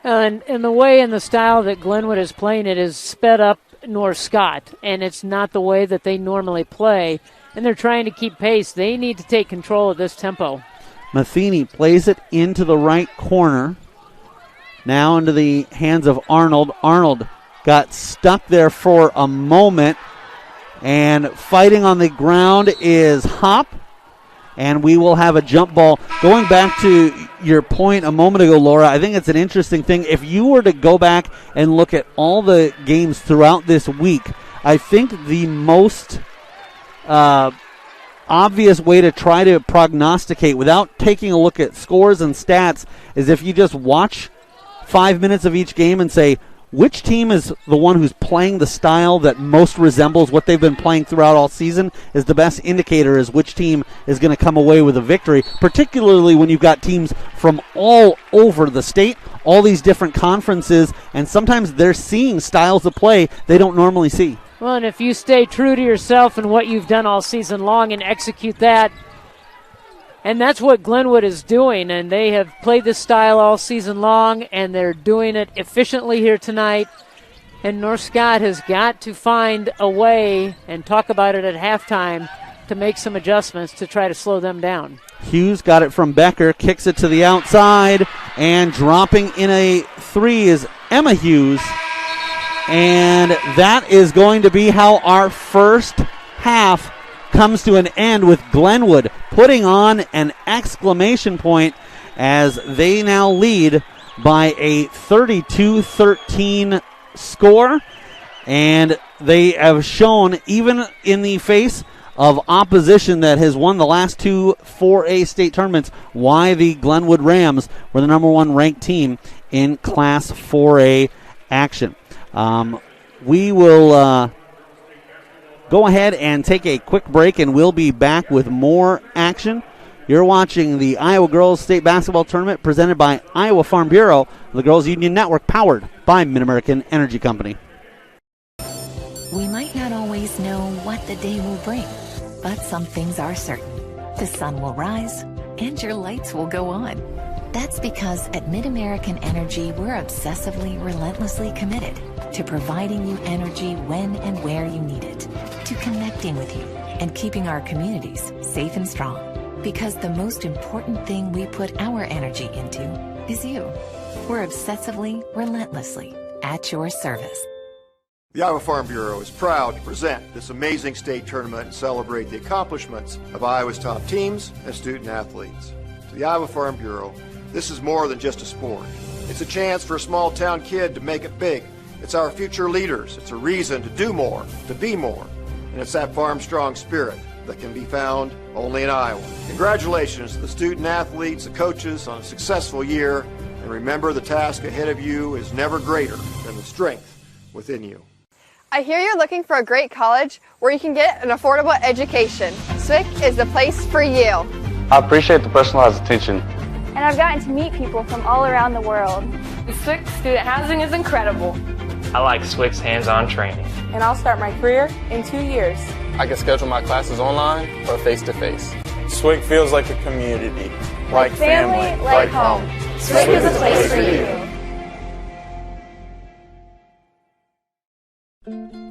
E: And the way and the style that Glenwood is playing it is sped up North Scott, and it's not the way that they normally play, and they're trying to keep pace. They need to take control of this tempo.
D: Matheny plays it into the right corner. Now into the hands of Arnold. Arnold got stuck there for a moment, and fighting on the ground is Hop. And we will have a jump ball. Going back to your point a moment ago, Laura, I think it's an interesting thing. If you were to go back and look at all the games throughout this week, I think the most obvious way to try to prognosticate without taking a look at scores and stats is if you just watch 5 minutes of each game and say, which team is the one who's playing the style that most resembles what they've been playing throughout all season, is the best indicator as which team is going to come away with a victory, particularly when you've got teams from all over the state, all these different conferences, and sometimes they're seeing styles of play they don't normally see.
E: Well, and if you stay true to yourself and what you've done all season long and execute that, and that's what Glenwood is doing, and they have played this style all season long, and they're doing it efficiently here tonight. And North Scott has got to find a way, and talk about it at halftime, to make some adjustments to try to slow them down.
D: Hughes got it from Becker, kicks it to the outside, and dropping in a three is Emma Hughes. And that is going to be how our first half comes to an end, with Glenwood putting on an exclamation point as they now lead by a 32-13 score. And they have shown, even in the face of opposition that has won the last two 4A state tournaments, why the Glenwood Rams were the number one ranked team in Class 4A action. We will go ahead and take a quick break, and we'll be back with more action. You're watching the Iowa Girls State Basketball Tournament presented by Iowa Farm Bureau, the Girls Union Network, powered by Mid-American Energy Company.
F: We might not always know what the day will bring, but some things are certain. The sun will rise, and your lights will go on. That's because at Mid-American Energy, we're obsessively, relentlessly committed to providing you energy when and where you need it, to connecting with you and keeping our communities safe and strong. Because the most important thing we put our energy into is you. We're obsessively, relentlessly at your service.
Q: The Iowa Farm Bureau is proud to present this amazing state tournament and celebrate the accomplishments of Iowa's top teams and student athletes. To the Iowa Farm Bureau, this is more than just a sport. It's a chance for a small town kid to make it big. It's our future leaders. It's a reason to do more, to be more. And it's that farm strong spirit that can be found only in Iowa. Congratulations to the student athletes, the coaches on a successful year. And remember, the task ahead of you is never greater than the strength within you.
R: I hear you're looking for a great college where you can get an affordable education. SWIC is the place for you.
S: I appreciate the personalized attention.
T: And I've gotten to meet people from all around the world.
U: SWIC student housing is incredible.
V: I like SWIC's hands-on training.
U: And I'll start my career in 2 years.
W: I can schedule my classes online or face-to-face.
X: SWIC feels like a community,
T: like family, like home. SWIC is a place for you.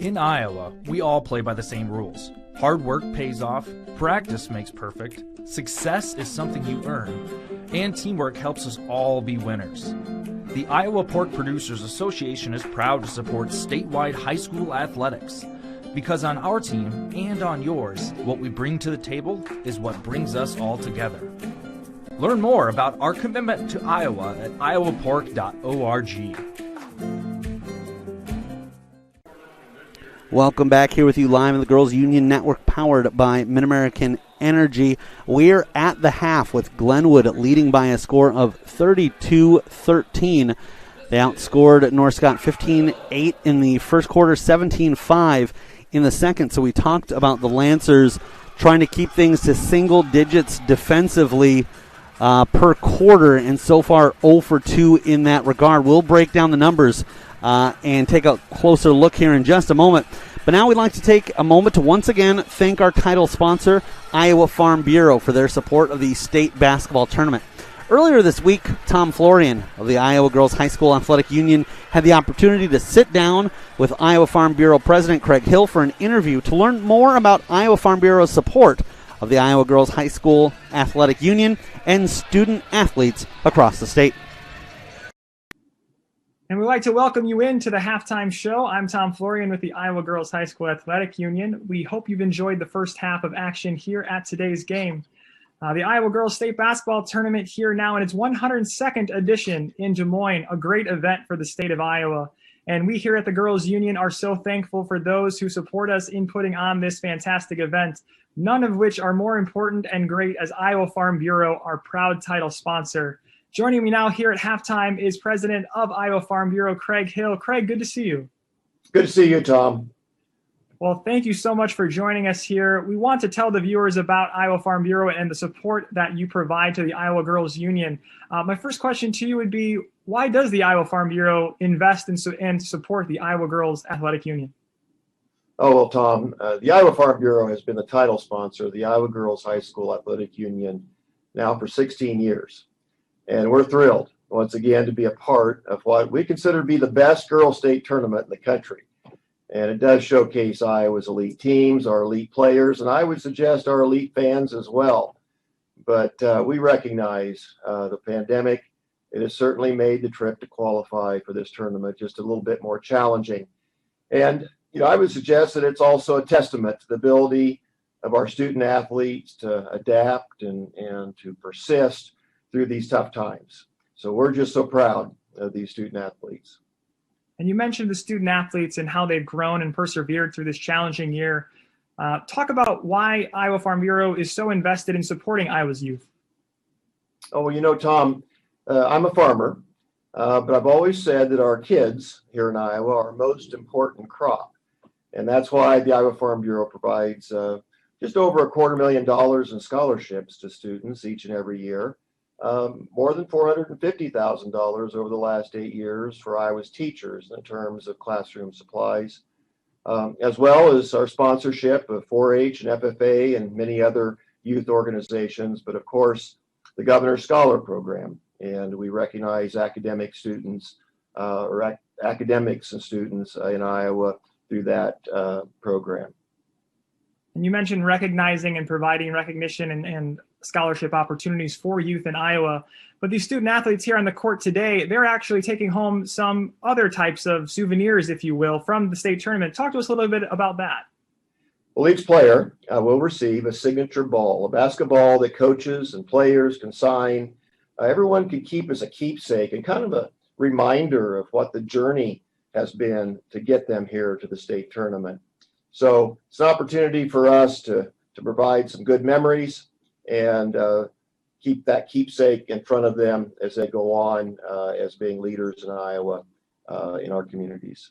Y: In Iowa, we all play by the same rules. Hard work pays off, practice makes perfect, success is something you earn, and teamwork helps us all be winners. The Iowa Pork Producers Association is proud to support statewide high school athletics, because on our team and on yours, what we bring to the table is what brings us all together. Learn more about our commitment to Iowa at iowapork.org.
D: Welcome back here with you live in the Girls Union Network, powered by Mid-American Energy. We're at the half with Glenwood leading by a score of 32-13. They outscored North Scott 15-8 in the first quarter, 17-5 in the second. So we talked about the Lancers trying to keep things to single digits defensively per quarter, and so far 0 for 2 in that regard. We'll break down the numbers and take a closer look here in just a moment. But now we'd like to take a moment to once again thank our title sponsor, Iowa Farm Bureau, for their support of the state basketball tournament. Earlier this week, Tom Florian of the Iowa Girls High School Athletic Union had the opportunity to sit down with Iowa Farm Bureau President Craig Hill for an interview to learn more about Iowa Farm Bureau's support of the Iowa Girls High School Athletic Union and student athletes across the state.
Z: And we'd like to welcome you into the halftime show. I'm Tom Florian with the Iowa Girls High School Athletic Union. We hope you've enjoyed the first half of action here at today's game. The Iowa Girls State Basketball Tournament here now in its 102nd edition in Des Moines, a great event for the state of Iowa. And we here at the Girls Union are so thankful for those who support us in putting on this fantastic event, none of which are more important and great as Iowa Farm Bureau, our proud title sponsor. Joining me now here at halftime is President of Iowa Farm Bureau, Craig Hill. Craig, good to see you.
Q: Good to see you, Tom.
Z: Well, thank you so much for joining us here. We want to tell the viewers about Iowa Farm Bureau and the support that you provide to the Iowa Girls Union. My first question to you would be, why does the Iowa Farm Bureau invest and support the Iowa Girls Athletic Union?
Q: Oh, well, Tom, the Iowa Farm Bureau has been the title sponsor of the Iowa Girls High School Athletic Union now for 16 years. And we're thrilled, once again, to be a part of what we consider to be the best girls' state tournament in the country. And it does showcase Iowa's elite teams, our elite players, and I would suggest our elite fans as well. But we recognize the pandemic. It has certainly made the trip to qualify for this tournament just a little bit more challenging. And I would suggest that it's also a testament to the ability of our student athletes to adapt and to persist through these tough times. So we're just so proud of these student athletes.
Z: And you mentioned the student athletes and how they've grown and persevered through this challenging year. Talk about why Iowa Farm Bureau is so invested in supporting Iowa's youth.
Q: Oh, well, Tom, I'm a farmer, but I've always said that our kids here in Iowa are our most important crop. And that's why the Iowa Farm Bureau provides just over $250,000 in scholarships to students each and every year, more than $450,000 over the last 8 years for Iowa's teachers in terms of classroom supplies, as well as our sponsorship of 4-H and FFA and many other youth organizations, but of course, the Governor's Scholar Program. And we recognize academic students or academics and students in Iowa through that program.
Z: And you mentioned recognizing and providing recognition and scholarship opportunities for youth in Iowa. But these student athletes here on the court today, they're actually taking home some other types of souvenirs, if you will, from the state tournament. Talk to us a little bit about that.
Q: Well, each player will receive a signature ball, a basketball that coaches and players can sign. Everyone can keep as a keepsake and kind of a reminder of what the journey has been to get them here to the state tournament. So it's an opportunity for us to provide some good memories and keep that keepsake in front of them as they go on as being leaders in Iowa in our communities.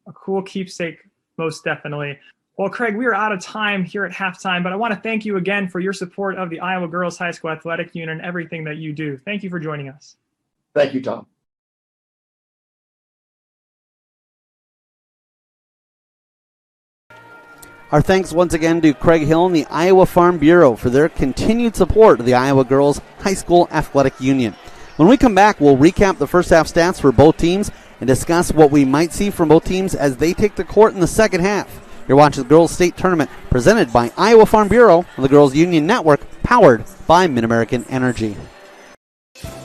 Z: A cool keepsake, most definitely. Well, Craig, we are out of time here at halftime, but I want to thank you again for your support of the Iowa Girls High School Athletic Union and everything that you do. Thank you for joining us.
Q: Thank you, Tom.
D: Our thanks once again to Craig Hill and the Iowa Farm Bureau for their continued support of the Iowa Girls High School Athletic Union. When we come back, we'll recap the first half stats for both teams and discuss what we might see from both teams as they take the court in the second half. You're watching the Girls State Tournament presented by Iowa Farm Bureau and the Girls Union Network, powered by Mid-American Energy.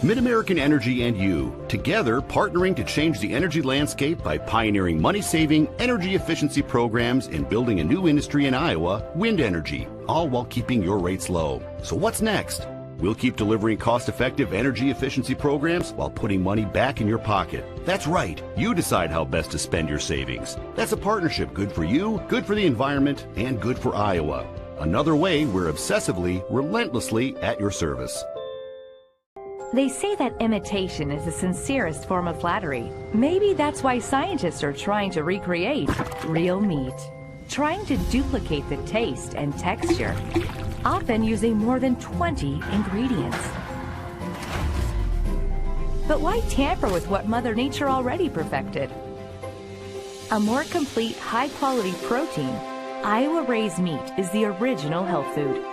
A: Mid-American Energy and you, together partnering to change the energy landscape by pioneering money-saving, energy efficiency programs and building a new industry in Iowa, wind energy, all while keeping your rates low. So what's next? We'll keep delivering cost-effective energy efficiency programs while putting money back in your pocket. That's right. You decide how best to spend your savings. That's a partnership good for you, good for the environment, and good for Iowa. Another way we're obsessively, relentlessly at your service.
C: They say that imitation is the sincerest form of flattery. Maybe that's why scientists are trying to recreate real meat. Trying to duplicate the taste and texture, often using more than 20 ingredients. But why tamper with what Mother Nature already perfected? A more complete, high-quality protein, Iowa Raised Meat is the original health food,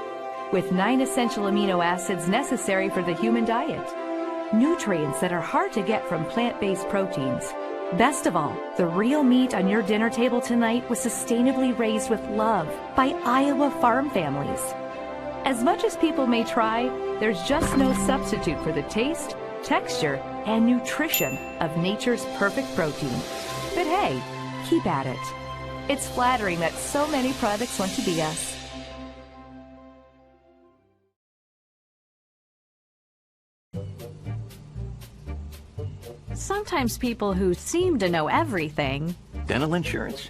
C: with 9 essential amino acids necessary for the human diet. Nutrients that are hard to get from plant-based proteins. Best of all, the real meat on your dinner table tonight was sustainably raised with love by Iowa farm families. As much as people may try, there's just no substitute for the taste, texture, and nutrition of nature's perfect protein. But hey, keep at it. It's flattering that so many products want to be us.
G: Sometimes people who seem to know everything...
H: Dental insurance?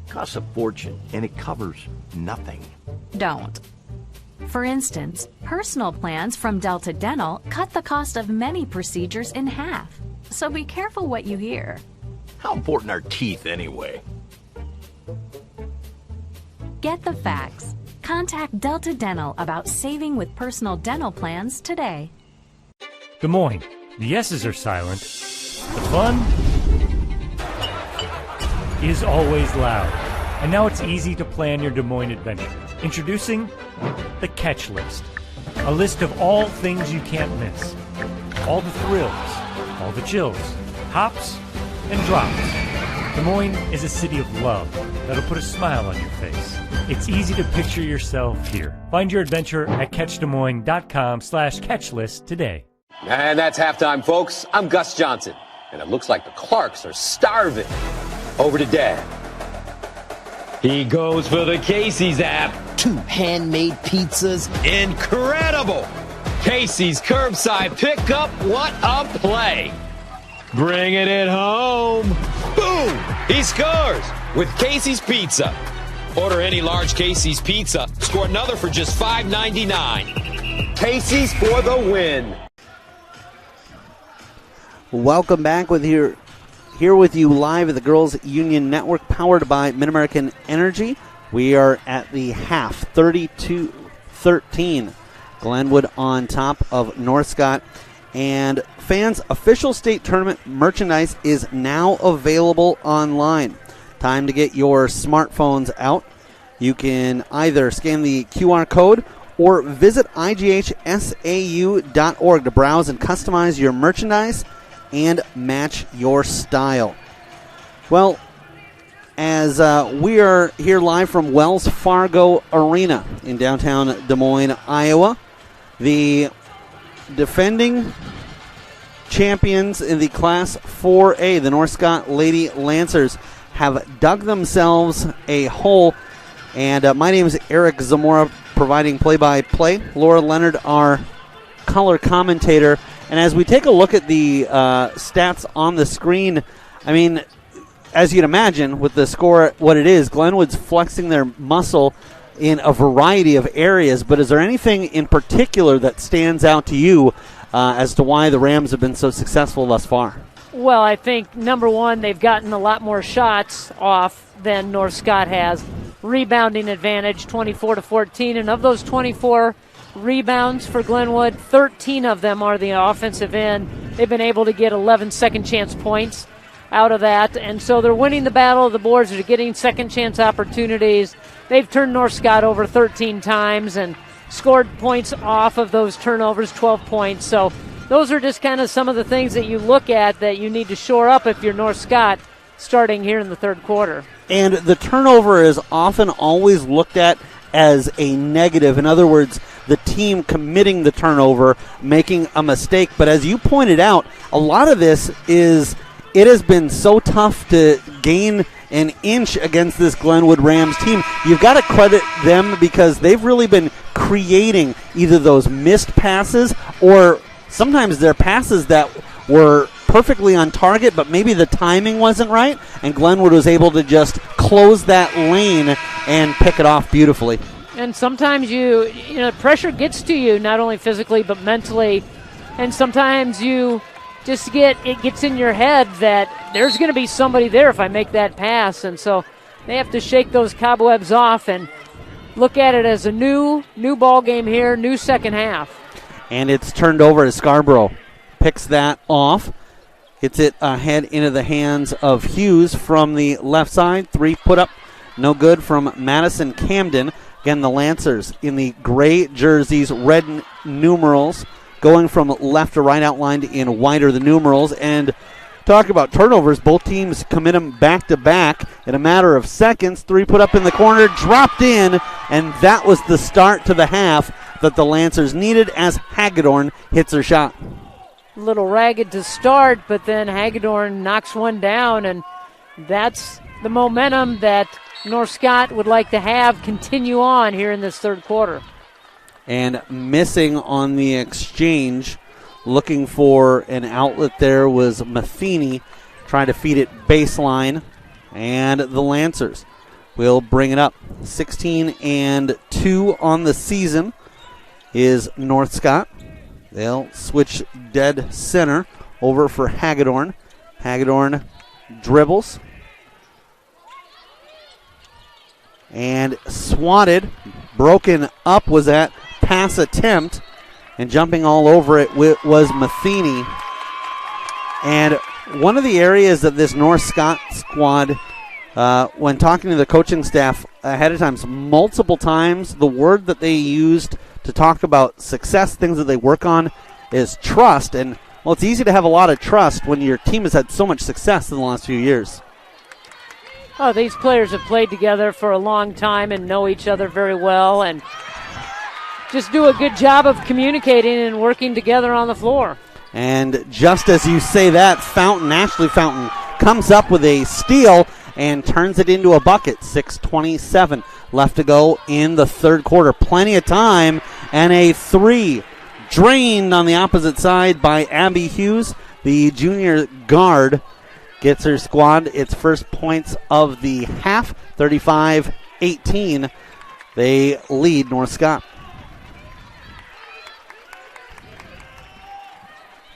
H: Costs a fortune, and it covers nothing.
G: Don't. For instance, personal plans from Delta Dental cut the cost of many procedures in half. So be careful what you hear.
H: How important are teeth anyway?
G: Get the facts. Contact Delta Dental about saving with personal dental plans today.
P: Des Moines. The S's are silent. The fun is always loud. And now it's easy to plan your Des Moines adventure. Introducing the Catch List. A list of all things you can't miss. All the thrills, all the chills, hops and drops. Des Moines is a city of love that'll put a smile on your face. It's easy to picture yourself here. Find your adventure at catchdesmoines.com/catchlist today.
I: And that's halftime, folks. I'm Gus Johnson, and it looks like the Clarks are starving. Over to Dad.
J: He goes for the Casey's app.
K: 2 handmade pizzas.
J: Incredible! Casey's curbside pickup. What a play! Bringing it home. Boom! He scores with Casey's Pizza. Order any large Casey's Pizza. Score another for just $5.99.
I: Casey's for the win.
D: Welcome back here with you live at the Girls Union Network, powered by Mid-American Energy. We are at the half, 32-13. Glenwood on top of North Scott. And fans, official state tournament merchandise is now available online. Time to get your smartphones out. You can either scan the QR code or visit IGHSAU.org to browse and customize your merchandise and match your style. Well, as we are here live from Wells Fargo Arena in downtown Des Moines, Iowa, the defending champions in the Class 4A, the North Scott Lady Lancers, have dug themselves a hole. And my name is Eric Zamora, providing play-by-play. Laura Leonard, our color commentator. And as we take a look at the stats on the screen, I mean, as you'd imagine, with the score what it is, Glenwood's flexing their muscle in a variety of areas. But is there anything in particular that stands out to you as to why the Rams have been so successful thus far?
E: Well, I think, number one, they've gotten a lot more shots off than North Scott has. Rebounding advantage, 24-14. And of those 24 rebounds for Glenwood, 13 of them are the offensive end. They've been able to get 11 second-chance points out of that. And so they're winning the battle of the boards. They're getting second-chance opportunities. They've turned North Scott over 13 times and scored points off of those turnovers, 12 points. So those are just kind of some of the things that you look at that you need to shore up if you're North Scott starting here in the third quarter.
D: And the turnover is often always looked at as a negative. In other words, the team committing the turnover, making a mistake. But as you pointed out, a lot of this is it has been so tough to gain an inch against this Glenwood Rams team. You've got to credit them because they've really been creating either those missed passes or sometimes they're passes that were perfectly on target, but maybe the timing wasn't right, and Glenwood was able to just close that lane and pick it off beautifully.
E: And sometimes you know, pressure gets to you, not only physically but mentally, and sometimes you just it gets in your head that there's going to be somebody there if I make that pass, and so they have to shake those cobwebs off and look at it as a new ball game here, new second half.
D: And it's turned over as Scarborough picks that off. Gets it ahead into the hands of Hughes from the left side. 3 put up, no good from Madison Camden. Again, the Lancers in the gray jerseys, red numerals, going from left to right, outlined in white are the numerals. And talk about turnovers, both teams commit them back-to-back in a matter of seconds. 3 put up in the corner, dropped in, and that was the start to the half that the Lancers needed as Hagedorn hits her shot.
E: A little ragged to start, but then Hagedorn knocks one down, and that's the momentum that North Scott would like to have continue on here in this third quarter.
D: And missing on the exchange, looking for an outlet there was Matheny, trying to feed it baseline, and the Lancers will bring it up. 16-2 on the season is North Scott. They'll switch dead center over for Hagedorn. Hagedorn dribbles. And swatted. Broken up was that pass attempt. And jumping all over it was Matheny. And one of the areas that this North Scott squad when talking to the coaching staff ahead of time, multiple times, the word that they used to talk about success, things that they work on, is trust. And, well, it's easy to have a lot of trust when your team has had so much success in the last few years.
E: Oh, these players have played together for a long time and know each other very well and just do a good job of communicating and working together on the floor.
D: And just as you say that, Ashley Fountain, comes up with a steal and turns it into a bucket. 6:27 left to go in the third quarter. Plenty of time, and a three drained on the opposite side by Abby Hughes. The junior guard gets her squad its first points of the half, 35-18. They lead North Scott.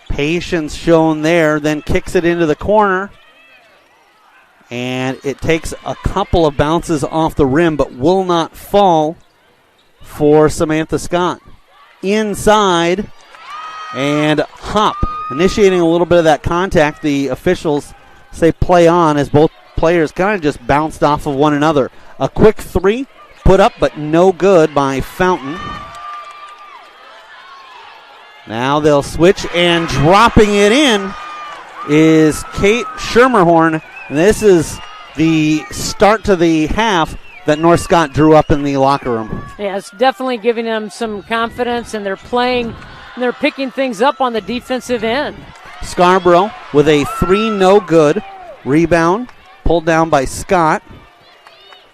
D: Patience shown there, then kicks it into the corner. And it takes a couple of bounces off the rim, but will not fall for Samantha Scott. Inside, and Hop, initiating a little bit of that contact. The officials say play on as both players kind of just bounced off of one another. A quick three put up, but no good by Fountain. Now they'll switch, and dropping it in is Kate Schermerhorn. This is the start to the half that North Scott drew up in the locker room.
E: Yeah, it's definitely giving them some confidence, and they're playing, and they're picking things up on the defensive end.
D: Scarborough with a three, no good. Rebound pulled down by Scott.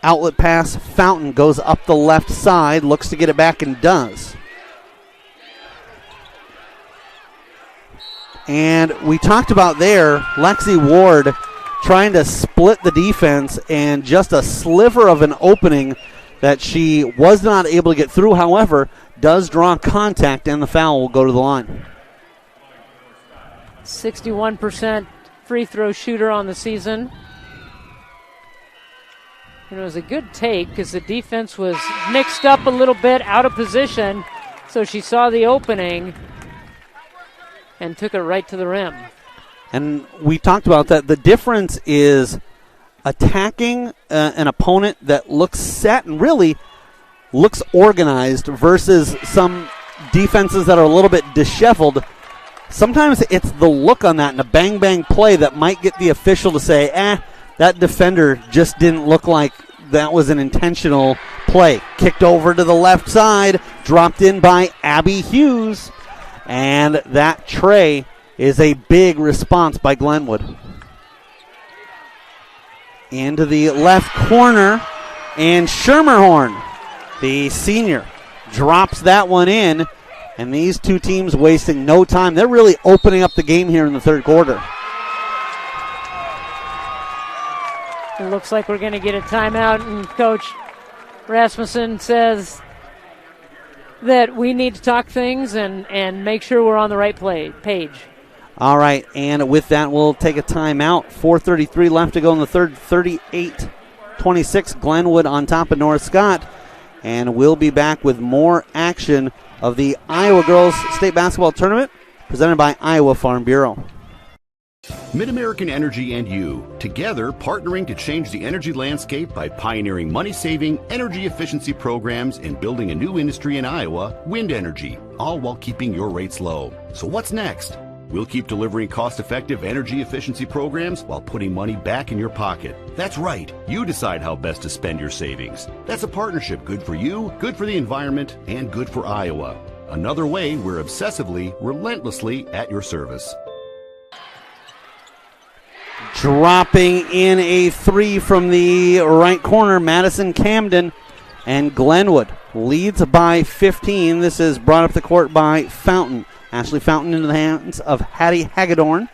D: Outlet pass, Fountain goes up the left side, looks to get it back and does. And we talked about there, Lexi Ward trying to split the defense, and just a sliver of an opening that she was not able to get through. However, does draw contact, and the foul will go to the line.
E: 61% free throw shooter on the season. And it was a good take because the defense was mixed up a little bit, out of position. So she saw the opening and took it right to the rim.
D: And we talked about that. The difference is attacking an opponent that looks set and really looks organized versus some defenses that are a little bit disheveled. Sometimes it's the look on that and a bang-bang play that might get the official to say, that defender just didn't look like that was an intentional play. Kicked over to the left side, dropped in by Abby Hughes, and that tray is a big response by Glenwood. Into the left corner, and Schermerhorn, the senior, drops that one in, and these two teams wasting no time. They're really opening up the game here in the third quarter.
E: It looks like we're going to get a timeout, and Coach Rasmussen says that we need to talk things and make sure we're on the right page.
D: All right, and with that, we'll take a timeout. 4:33 left to go in the third, 38-26. Glenwood on top of North Scott. And we'll be back with more action of the Iowa Girls State Basketball Tournament presented by Iowa Farm Bureau.
A: Mid-American Energy and you, together partnering to change the energy landscape by pioneering money-saving, energy efficiency programs and building a new industry in Iowa, wind energy, all while keeping your rates low. So what's next? We'll keep delivering cost-effective energy efficiency programs while putting money back in your pocket. That's right. You decide how best to spend your savings. That's a partnership good for you, good for the environment, and good for Iowa. Another way we're obsessively, relentlessly at your service.
D: Dropping in a three from the right corner, Madison Camden, and Glenwood leads by 15. This is brought up the court by Fountain. Ashley Fountain into the hands of Hattie Hagedorn.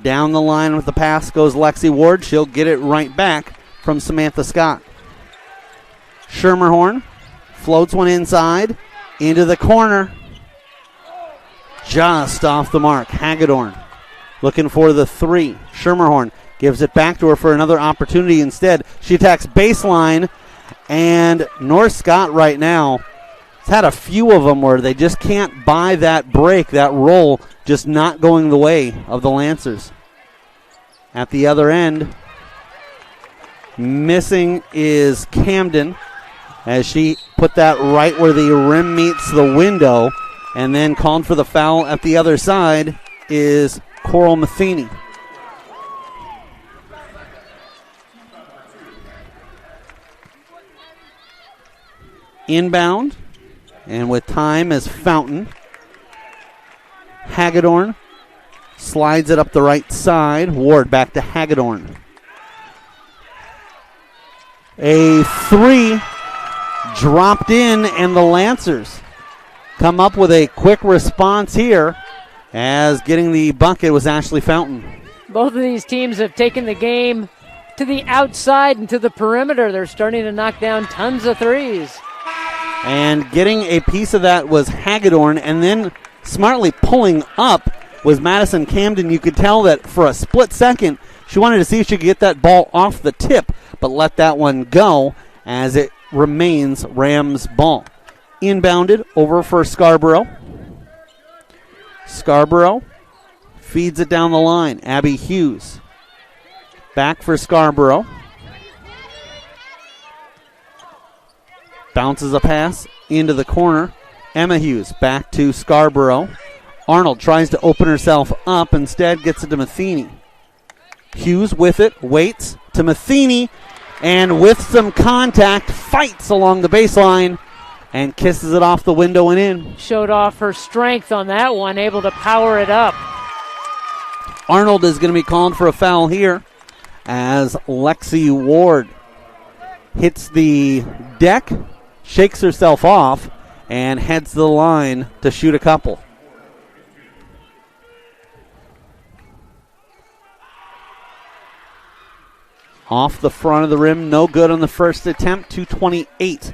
D: Down the line with the pass goes Lexi Ward. She'll get it right back from Samantha Scott. Schermerhorn floats one inside into the corner. Just off the mark. Hagedorn looking for the three. Schermerhorn gives it back to her for another opportunity. Instead, she attacks baseline, and North Scott right now has had a few of them where they just can't buy that break, that roll, just not going the way of the Lancers. At the other end, Missing is Camden as she put that right where the rim meets the window, and then called for the foul at the other side is Coral Matheny. Inbound, and with time is Fountain. Hagedorn slides it up the right side. Ward back to Hagedorn. A three dropped in, and the Lancers come up with a quick response here, as getting the bucket was Ashley Fountain.
E: Both of these teams have taken the game to the outside and to the perimeter. They're starting to knock down tons of threes.
D: And getting a piece of that was Hagedorn, and then smartly pulling up was Madison Camden. You could tell that for a split second, she wanted to see if she could get that ball off the tip, but let that one go as it remains Rams' ball. Inbounded over for Scarborough. Scarborough feeds it down the line. Abby Hughes back for Scarborough. Bounces a pass into the corner. Emma Hughes back to Scarborough. Arnold tries to open herself up. Instead gets it to Matheny. Hughes with it. Waits to Matheny. And with some contact, fights along the baseline and kisses it off the window and in.
E: Showed off her strength on that one. Able to power it up.
D: Arnold is going to be called for a foul here as Lexi Ward hits the deck, shakes herself off, and heads to the line to shoot a couple. Off the front of the rim, no good on the first attempt. 2:28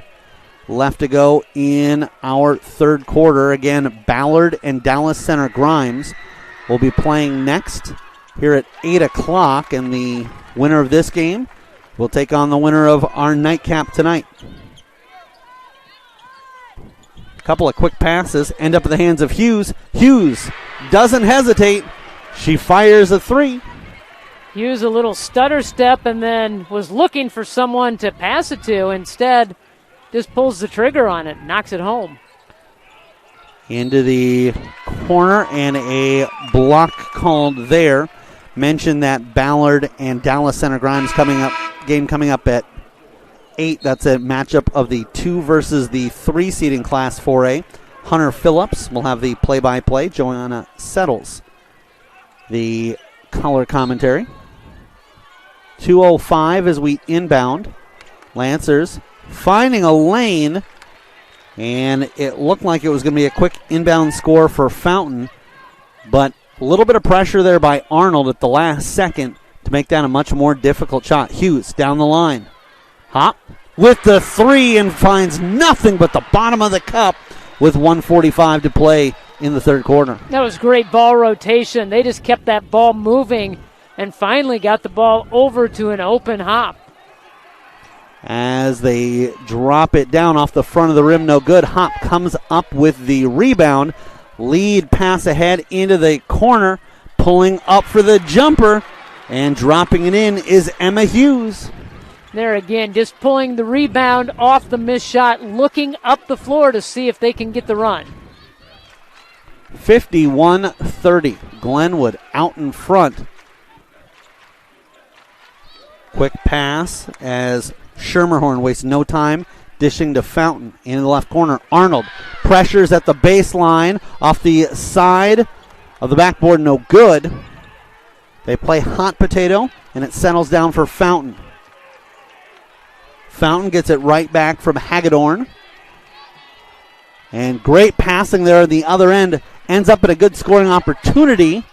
D: left to go in our third quarter. Again, Ballard and Dallas Center Grimes will be playing next here at 8 o'clock, and the winner of this game will take on the winner of our nightcap tonight. A couple of quick passes end up in the hands of Hughes. Hughes doesn't hesitate. She fires a three.
E: Hughes a little stutter step and then was looking for someone to pass it to. Instead, just pulls the trigger on it, knocks it home.
D: Into the corner, and a block called there. Mentioned that Ballard and Dallas Center Grimes game coming up at 8. That's a matchup of the 2 versus the 3 seed in Class 4A. Hunter Phillips will have the play-by-play. Joanna Settles, the color commentary. 2:05 as we inbound. Lancers finding a lane, and it looked like it was going to be a quick inbound score for Fountain, but a little bit of pressure there by Arnold at the last second to make that a much more difficult shot. Hughes down the line. Hop with the three and finds nothing but the bottom of the cup with 1:45 to play in the third quarter.
E: That was great ball rotation. They just kept that ball moving and finally got the ball over to an open Hop.
D: As they drop it down off the front of the rim, no good. Hop comes up with the rebound. Lead pass ahead into the corner. Pulling up for the jumper and dropping it in is Emma Hughes.
E: There again, just pulling the rebound off the missed shot, looking up the floor to see if they can get the run.
D: 51-30. Glenwood out in front. Quick pass as Schermerhorn wastes no time, dishing to Fountain in the left corner. Arnold pressures at the baseline off the side of the backboard, no good. They play hot potato, and it settles down for Fountain. Fountain gets it right back from Hagedorn. And great passing there at the other end. Ends up at a good scoring opportunity.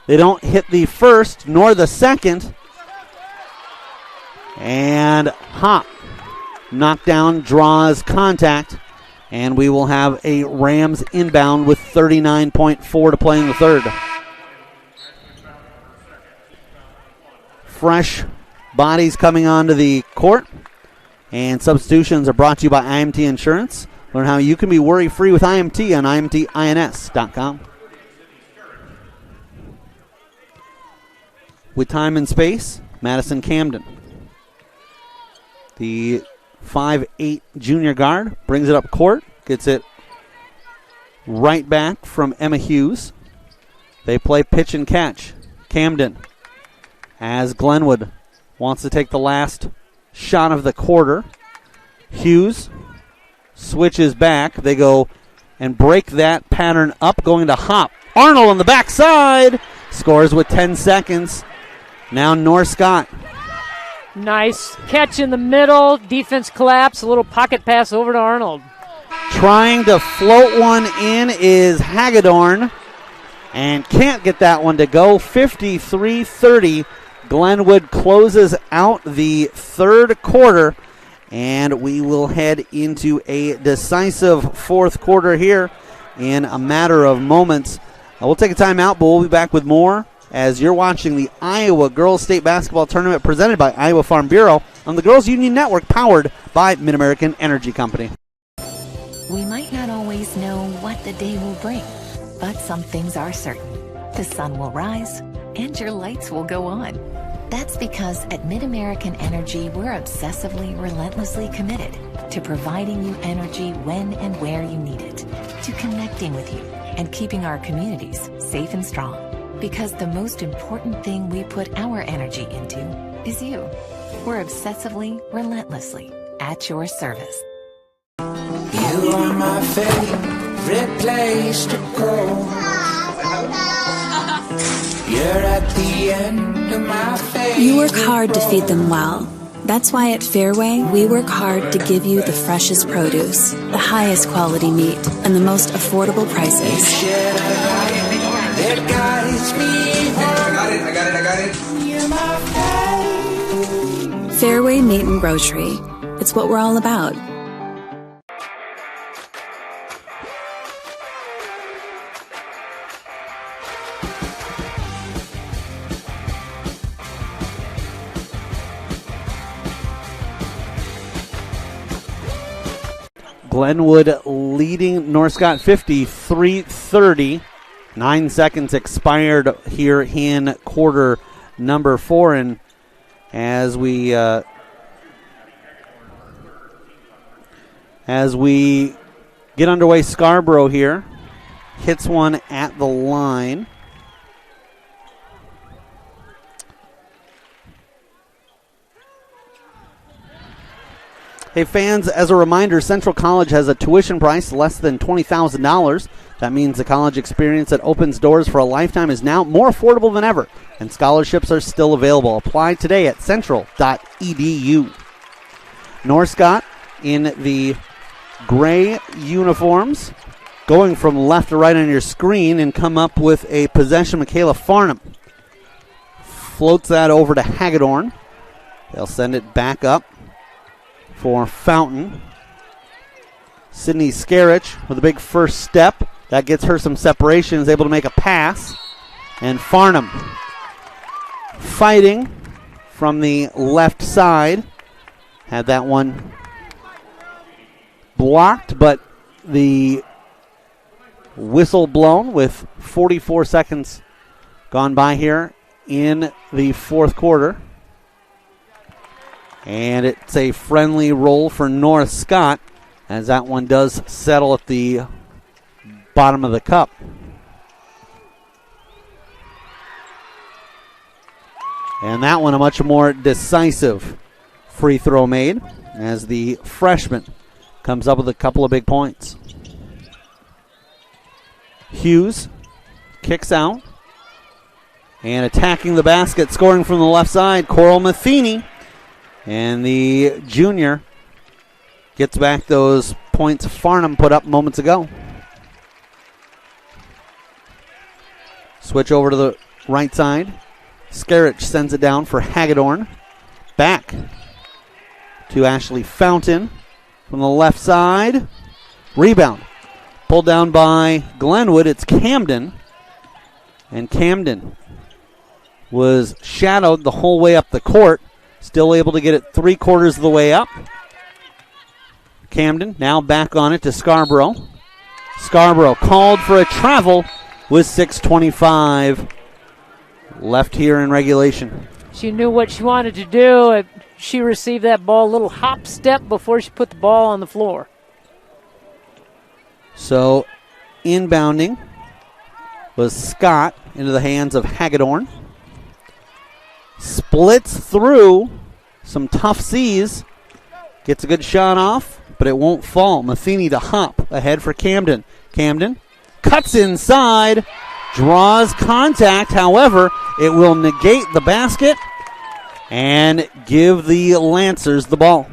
D: They don't hit the first nor the second. And Hop knockdown draws contact. And we will have a Rams inbound with 39.4 to play in the third. Fresh bodies coming onto the court. And substitutions are brought to you by IMT Insurance. Learn how you can be worry-free with IMT on IMTINS.com. With time and space, Madison Camden. The 5'8" junior guard brings it up court, gets it right back from Emma Hughes. They play pitch and catch. Camden, as Glenwood wants to take the last shot of the quarter. Hughes switches back. They go and break that pattern up, going to Hop. Arnold on the backside scores with 10 seconds. Now North Scott.
E: Nice catch in the middle. Defense collapse. A little pocket pass over to Arnold.
D: Trying to float one in is Hagedorn and can't get that one to go. 53-30. Glenwood closes out the third quarter, and we will head into a decisive fourth quarter here in a matter of moments. We'll take a timeout, but we'll be back with more as you're watching the Iowa Girls State Basketball Tournament presented by Iowa Farm Bureau on the Girls Union Network, powered by Mid-American Energy Company.
B: We might not always know what the day will bring, but some things are certain. The sun will rise and your lights will go on. That's because at Mid-American Energy, we're obsessively, relentlessly committed to providing you energy when and where you need it, to connecting with you and keeping our communities safe and strong. Because the most important thing we put our energy into is you. We're obsessively, relentlessly at your service.
F: You are my favorite place to go. You're at the end of my favorite.
L: You work hard to feed them well. That's why at Fairway, we work hard to give you the freshest produce, the highest quality meat, and the most affordable prices.
F: I got it.
L: Fairway Meat and Grocery. It's what we're all about.
D: Glenwood leading North Scott 53-30. 9 seconds expired here in quarter number 4. And as we get underway, Scarborough here hits one at the line. Hey fans, as a reminder, Central College has a tuition price less than $20,000. That means the college experience that opens doors for a lifetime is now more affordable than ever, and scholarships are still available. Apply today at central.edu. North Scott in the gray uniforms, going from left to right on your screen, and come up with a possession. Michaela Farnham floats that over to Hagedorn. They'll send it back up for Fountain. Sydney Skarich with a big first step. That gets her some separation, is able to make a pass. And Farnham fighting from the left side. Had that one blocked, but the whistle blown with 44 seconds gone by here in the fourth quarter. And it's a friendly roll for North Scott, as that one does settle at the bottom of the cup. And that one a much more decisive free throw made, as the freshman comes up with a couple of big points. Hughes kicks out, and attacking the basket, scoring from the left side, Coral Matheny. And the junior gets back those points Farnham put up moments ago. Switch over to the right side. Skarich sends it down for Hagedorn. Back to Ashley Fountain from the left side. Rebound. Pulled down by Glenwood. It's Camden. And Camden was shadowed the whole way up the court. Still able to get it 3/4 of the way up. Camden now back on it to Scarborough. Scarborough called for a travel with 6:25 left here in regulation.
E: She knew what she wanted to do. she received that ball, a little hop step before she put the ball on the floor.
D: So inbounding was Scott into the hands of Hagedorn. Splits through some tough C's. Gets a good shot off, but it won't fall. Matheny to hop ahead for Camden. Camden cuts inside, draws contact. However, it will negate the basket and give the Lancers the ball.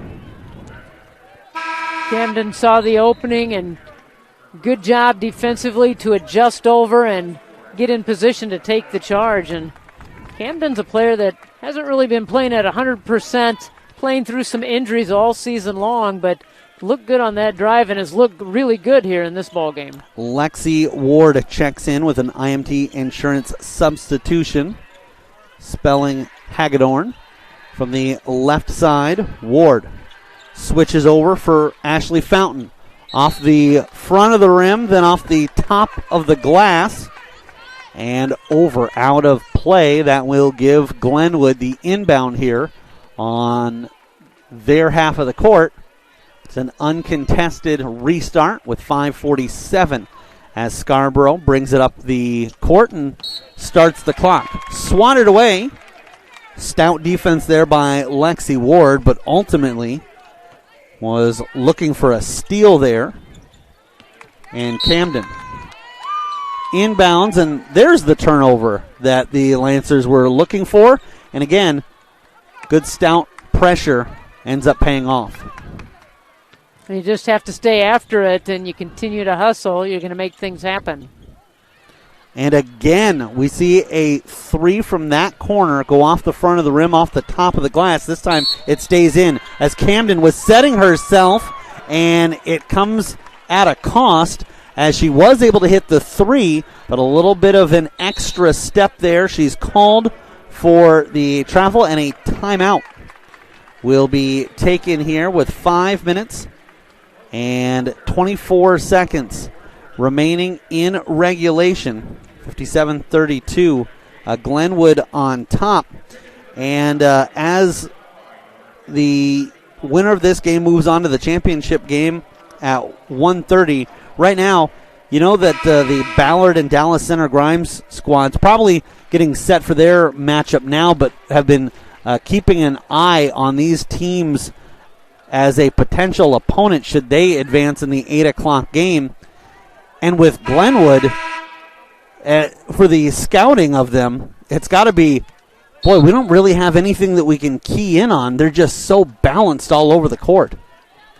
E: Camden saw the opening, and good job defensively to adjust over and get in position to take the charge. And Camden's a player that hasn't really been playing at 100%, playing through some injuries all season long, but looked good on that drive and has looked really good here in this ball game.
D: Lexi Ward checks in with an IMT insurance substitution, spelling Hagedorn. From the left side, Ward switches over for Ashley Fountain. Off the front of the rim, then off the top of the glass, and over out of play. That will give Glenwood the inbound here on their half of the court. It's an uncontested restart with 5:47 as Scarborough brings it up the court and starts the clock. Swatted away. Stout defense there by Lexi Ward, but ultimately was looking for a steal there. And Camden inbounds, and there's the turnover that the Lancers were looking for. And again, good stout pressure ends up paying off.
E: You just have to stay after it, and you continue to hustle. You're going to make things happen.
D: And again, we see a three from that corner go off the front of the rim, off the top of the glass. This time it stays in as Camden was setting herself, and it comes at a cost as she was able to hit the three, but a little bit of an extra step there. She's called for the travel, and a timeout will be taken here with 5 minutes and 24 seconds remaining in regulation. 57-32, Glenwood on top. And as the winner of this game moves on to the championship game at 1:30, right now, you know that the Ballard and Dallas Center Grimes squads probably getting set for their matchup now, but have been keeping an eye on these teams as a potential opponent should they advance in the 8 o'clock game. And with Glenwood, for the scouting of them, it's got to be, boy, we don't really have anything that we can key in on. They're just so balanced all over the court.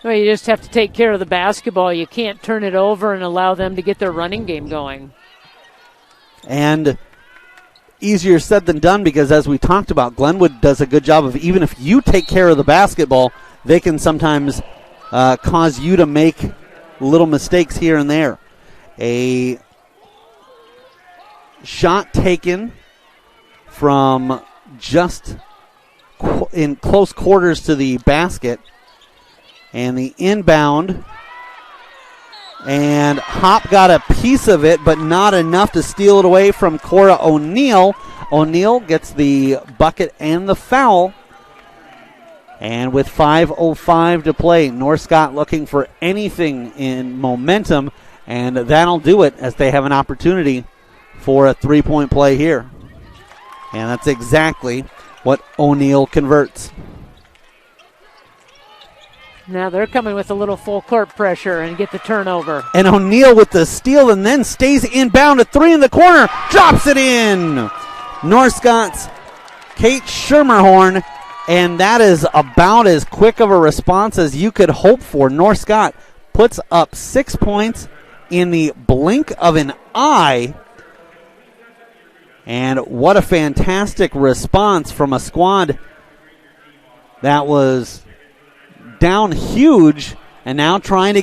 E: Well, you just have to take care of the basketball. You can't turn it over and allow them to get their running game going.
D: And easier said than done, because as we talked about, Glenwood does a good job of, even if you take care of the basketball, they can sometimes cause you to make little mistakes here and there. A shot taken from just in close quarters to the basket, and the inbound, and Hop got a piece of it, but not enough to steal it away from Cora O'Neill. O'Neill gets the bucket and the foul, and with 5:05 to play, Northcott looking for anything in momentum, and that'll do it as they have an opportunity for a three-point play here. And that's exactly what O'Neill converts.
E: Now they're coming with a little full court pressure and get the turnover.
D: And O'Neill with the steal and then stays inbound at three in the corner. Drops it in. Northcott's Kate Schermerhorn. And that is about as quick of a response as you could hope for. Northcott puts up 6 points in the blink of an eye. And what a fantastic response from a squad that was down huge and now trying to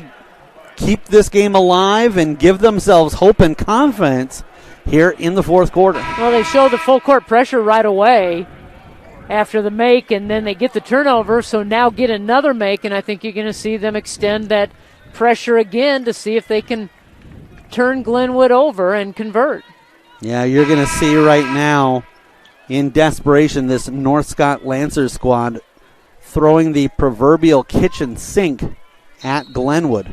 D: keep this game alive and give themselves hope and confidence here in the fourth quarter.
E: Well, they show the full court pressure right away after the make, and then they get the turnover, so now get another make, and I think you're going to see them extend that pressure again to see if they can turn Glenwood over and convert.
D: Yeah, you're going to see right now in desperation this Northcott Lancers squad throwing the proverbial kitchen sink at Glenwood.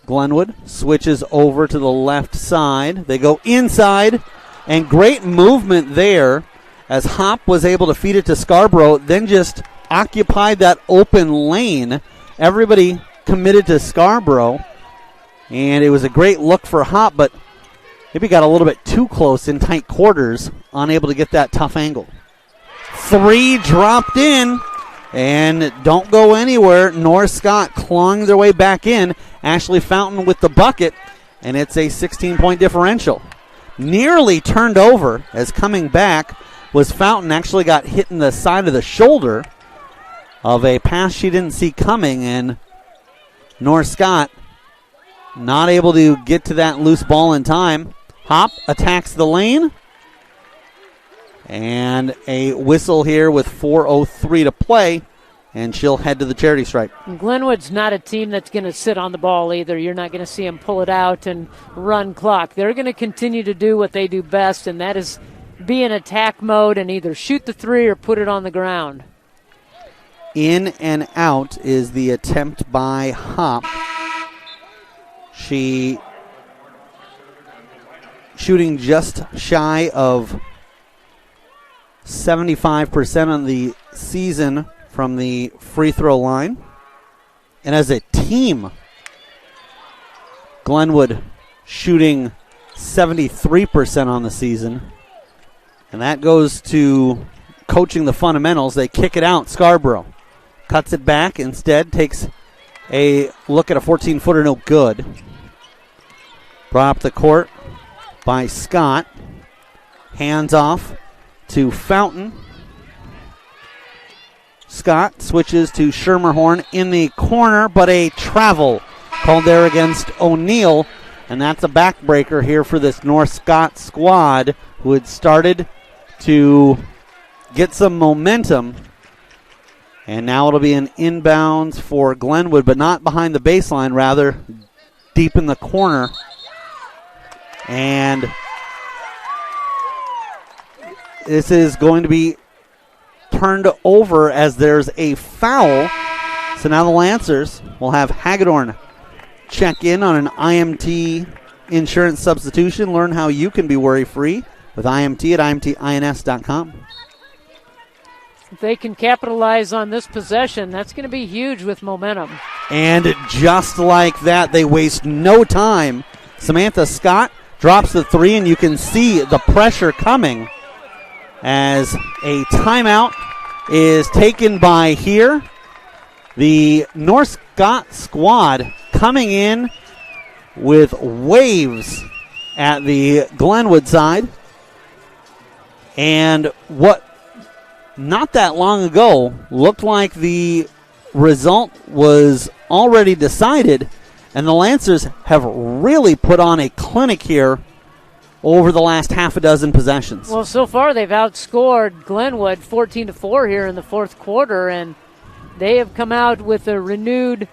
D: Glenwood switches over to the left side. They go inside, and great movement there as Hop was able to feed it to Scarborough, then just occupied that open lane. Everybody committed to Scarborough, and it was a great look for Hop, but maybe got a little bit too close in tight quarters, unable to get that tough angle. 3 dropped in, and don't go anywhere. North Scott clawing their way back in. Ashley Fountain with the bucket, and it's a 16-point differential. Nearly turned over as coming back was Fountain. Actually got hit in the side of the shoulder of a pass she didn't see coming, and North Scott not able to get to that loose ball in time. Hop attacks the lane, and a whistle here with 4:03 to play, and she'll head to the charity stripe.
E: Glenwood's not a team that's going to sit on the ball either. You're not going to see them pull it out and run clock. They're going to continue to do what they do best, and that is be in attack mode and either shoot the 3 or put it on the ground.
D: In and out is the attempt by Hop. She shooting just shy of 75% on the season from the free throw line. And as a team, Glenwood shooting 73% on the season. And that goes to coaching the fundamentals. They kick it out. Scarborough cuts it back. Instead takes a look at a 14-footer, no good. Brought up the court by Scott. Hands off to Fountain. Scott switches to Schermerhorn in the corner, but a travel called there against O'Neill, and that's a backbreaker here for this North Scott squad who had started to get some momentum, and now it'll be an inbounds for Glenwood, but not behind the baseline, rather deep in the corner. And this is going to be turned over as there's a foul. So now the Lancers will have Hagedorn check in on an IMT insurance substitution. Learn how you can be worry-free with IMT at IMTINS.com.
E: If they can capitalize on this possession, that's going to be huge with momentum.
D: And just like that, they waste no time. Samantha Scott drops the 3, and you can see the pressure coming as a timeout is taken by here. The North Scott squad coming in with waves at the Glenwood side. And what not that long ago looked like the result was already decided, and the Lancers have really put on a clinic here over the last half a dozen possessions.
E: Well, so far they've outscored Glenwood 14-4 here in the fourth quarter, and they have come out with a renewed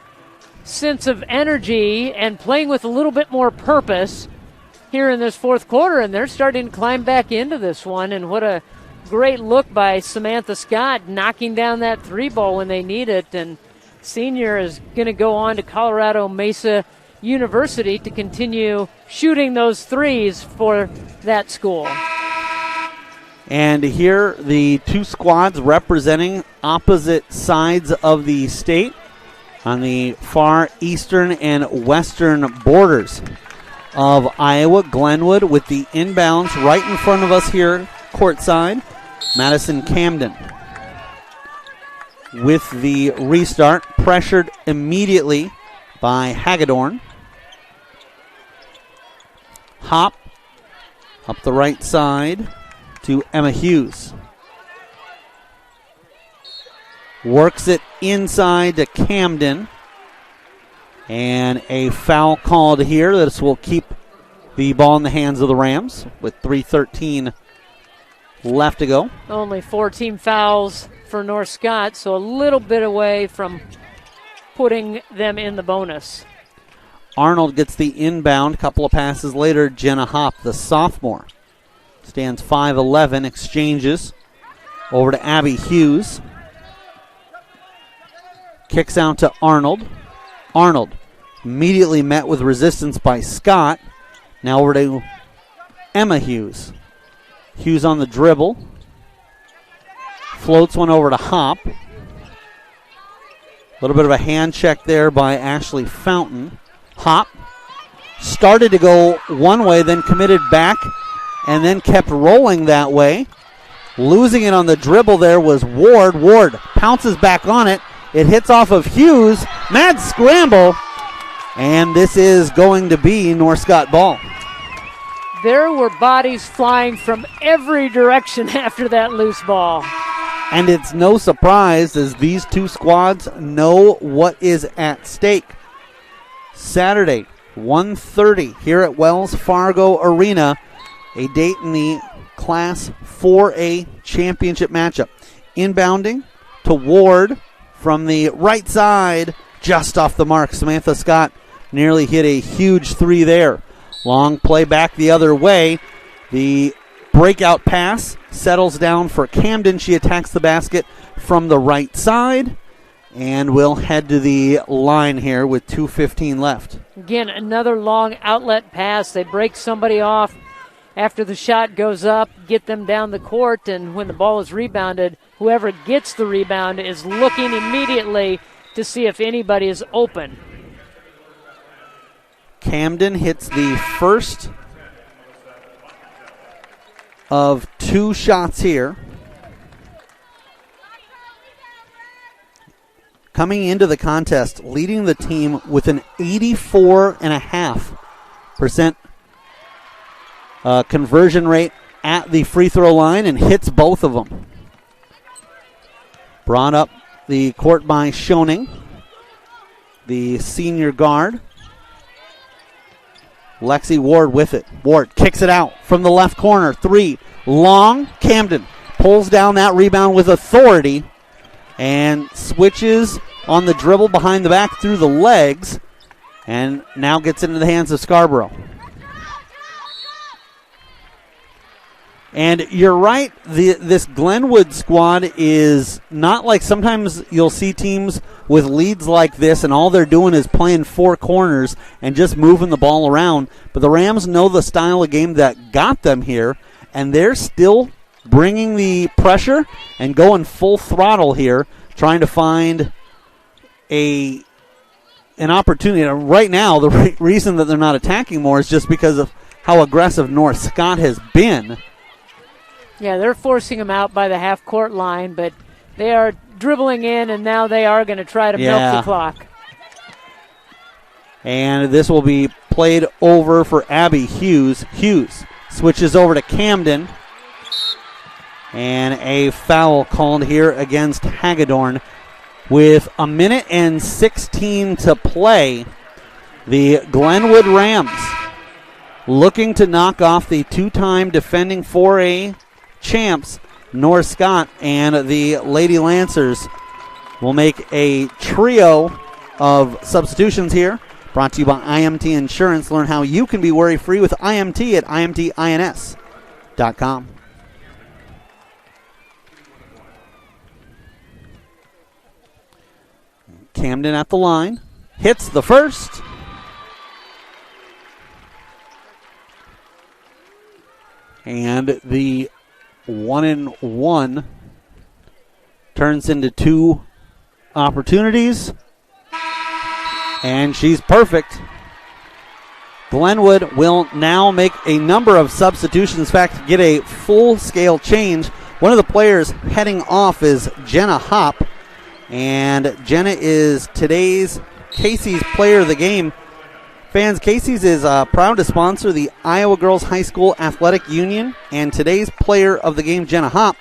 E: sense of energy and playing with a little bit more purpose here in this fourth quarter, and they're starting to climb back into this one. And what a great look by Samantha Scott, knocking down that 3 ball when they need it. And senior is going to go on to Colorado Mesa University to continue shooting those 3s for that school.
D: And here the two squads representing opposite sides of the state on the far eastern and western borders of Iowa. Glenwood with the inbounds right in front of us here courtside. Madison Camden with the restart, pressured immediately by Hagedorn. Hop up the right side to Emma Hughes. Works it inside to Camden. And a foul called here. This will keep the ball in the hands of the Rams with 3:13 left to go.
E: Only 4 team fouls for North Scott, so a little bit away from putting them in the bonus.
D: Arnold gets the inbound. Couple of passes later, Jenna Hopp, the sophomore, Stands 5'11", exchanges over to Abby Hughes. Kicks out to Arnold. Arnold immediately met with resistance by Scott. Now over to Emma Hughes. Hughes on the dribble. Floats one over to Hop. A little bit of a hand check there by Ashley Fountain. Hop started to go one way, then committed back, and then kept rolling that way. Losing it on the dribble there was Ward. Ward pounces back on it. It hits off of Hughes. Mad scramble. And this is going to be North Scott ball.
E: There were bodies flying from every direction after that loose ball.
D: And it's no surprise as these two squads know what is at stake. Saturday, 1:30 here at Wells Fargo Arena, a date in the Class 4A championship matchup. Inbounding to Ward from the right side, just off the mark. Samantha Scott nearly hit a huge three there. Long play back the other way. The breakout pass settles down for Camden. She attacks the basket from the right side and will head to the line here with 2:15 left.
E: Again, another long outlet pass. They break somebody off after the shot goes up, get them down the court, and when the ball is rebounded, whoever gets the rebound is looking immediately to see if anybody is open.
D: Camden hits the first of two shots here. Coming into the contest, leading the team with an 84.5% conversion rate at the free throw line and hits both of them. Brought up the court by Schoening, the senior guard. Lexi Ward with it. Ward kicks it out from the left corner. Three. Long. Camden pulls down that rebound with authority and switches on the dribble behind the back through the legs and now gets into the hands of Scarborough. And you're right, this Glenwood squad is not like sometimes you'll see teams with leads like this and all they're doing is playing four corners and just moving the ball around. But the Rams know the style of game that got them here, and they're still bringing the pressure and going full throttle here, trying to find an opportunity. Right now, the reason that they're not attacking more is just because of how aggressive North Scott has been.
E: Yeah, they're forcing them out by the half-court line, but they are dribbling in, and now they are going to try to milk the clock.
D: And this will be played over for Abby Hughes. Hughes switches over to Camden. And a foul called here against Hagedorn. With a minute and 16 to play, the Glenwood Rams looking to knock off the two-time defending 4A champs, North Scott, and the Lady Lancers will make a trio of substitutions here. Brought to you by IMT Insurance. Learn how you can be worry-free with IMT at imtins.com. Camden at the line. Hits the first. And the 1-and-1 turns into two opportunities. And she's perfect. Glenwood will now make a number of substitutions. In fact, get a full-scale change. One of the players heading off is Jenna Hopp. And Jenna is today's Casey's Player of the Game. Fans, Casey's is proud to sponsor the Iowa Girls High School Athletic Union. And today's Player of the Game, Jenna Hopp.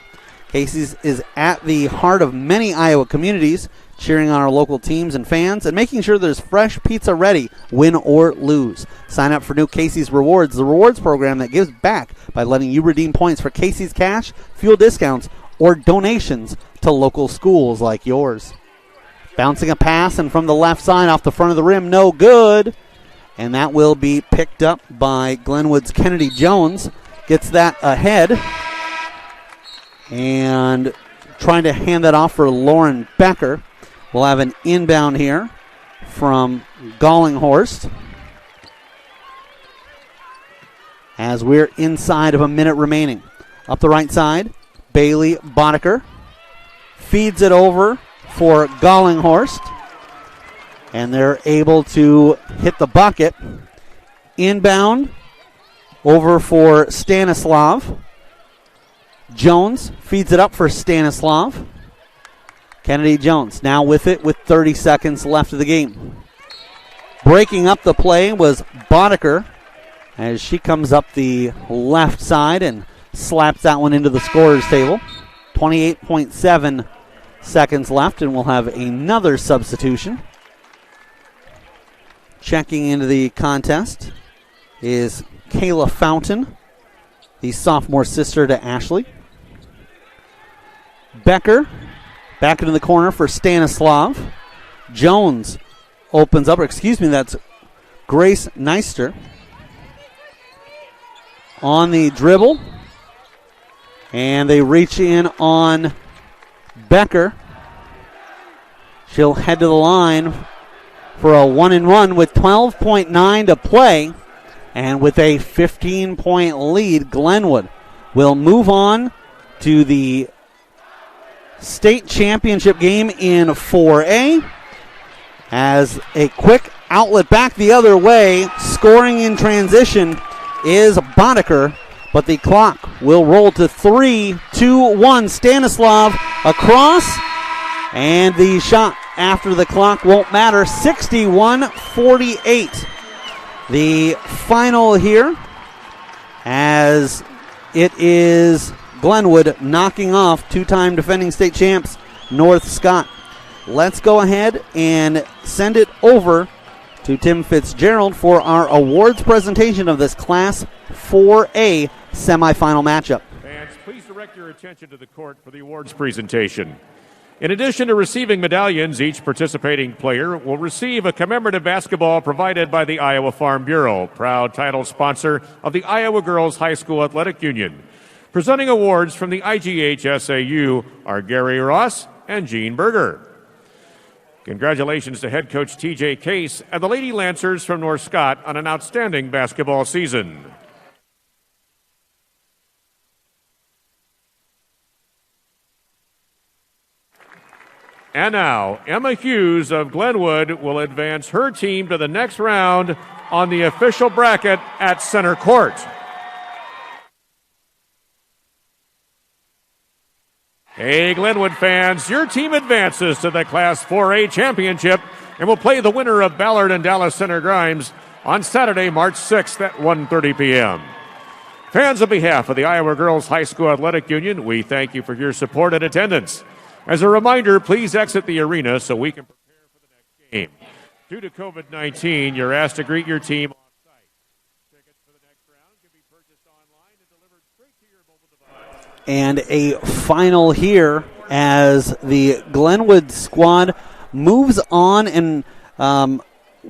D: Casey's is at the heart of many Iowa communities, cheering on our local teams and fans, and making sure there's fresh pizza ready, win or lose. Sign up for new Casey's Rewards, the rewards program that gives back by letting you redeem points for Casey's cash, fuel discounts, or donations to local schools like yours. Bouncing a pass, and from the left side off the front of the rim, no good. And that will be picked up by Glenwood's Kennedy Jones. gets that ahead and trying to hand that off for Lauren Becker. We'll have an inbound here from Gallinghorst as we're inside of a minute remaining. Up the right side, Bailey Boddicker feeds it over for Gallinghorst, and they're able to hit the bucket. Inbound over for Stanislav. Jones feeds it up for Stanislav. Kennedy Jones now with it with 30 seconds left of the game. Breaking up the play was Boddicker as she comes up the left side and slaps that one into the scorer's table. 28.7 seconds left, and we'll have another substitution. Checking into the contest is Kayla Fountain, the sophomore sister to Ashley. Becker back into the corner for Stanislav. Jones opens up, that's Grace Neister. On the dribble, and they reach in on Becker. She'll head to the line for a 1-and-1 with 12.9 to play, and with a 15-point lead, Glenwood will move on to the state championship game in 4A. As a quick outlet back the other way, scoring in transition is Boddicker, but the clock will roll to 3-2-1. Stanislav across, and the shot after the clock won't matter. 61-48. The final here, as it is Glenwood knocking off two-time defending state champs North Scott. Let's go ahead and send it over to Tim Fitzgerald for our awards presentation of this Class 4A semifinal matchup.
M: Fans, please direct your attention to the court for the awards presentation. In addition to receiving medallions, each participating player will receive a commemorative basketball provided by the Iowa Farm Bureau, proud title sponsor of the Iowa Girls High School Athletic Union. Presenting awards from the IGHSAU are Gary Ross and Gene Berger. Congratulations to head coach TJ Case and the Lady Lancers from North Scott on an outstanding basketball season. And now, Emma Hughes of Glenwood will advance her team to the next round on the official bracket at center court. Hey, Glenwood fans, your team advances to the Class 4A championship and will play the winner of Ballard and Dallas Center Grimes on Saturday, March 6th at 1:30 p.m. Fans, on behalf of the Iowa Girls High School Athletic Union, we thank you for your support and attendance. As a reminder, please exit the arena so we can prepare for the next game. Due to COVID-19, you're asked to greet your team on-site. Tickets for the next round can be purchased online and delivered straight to your mobile device.
D: And a final here as the Glenwood squad moves on, and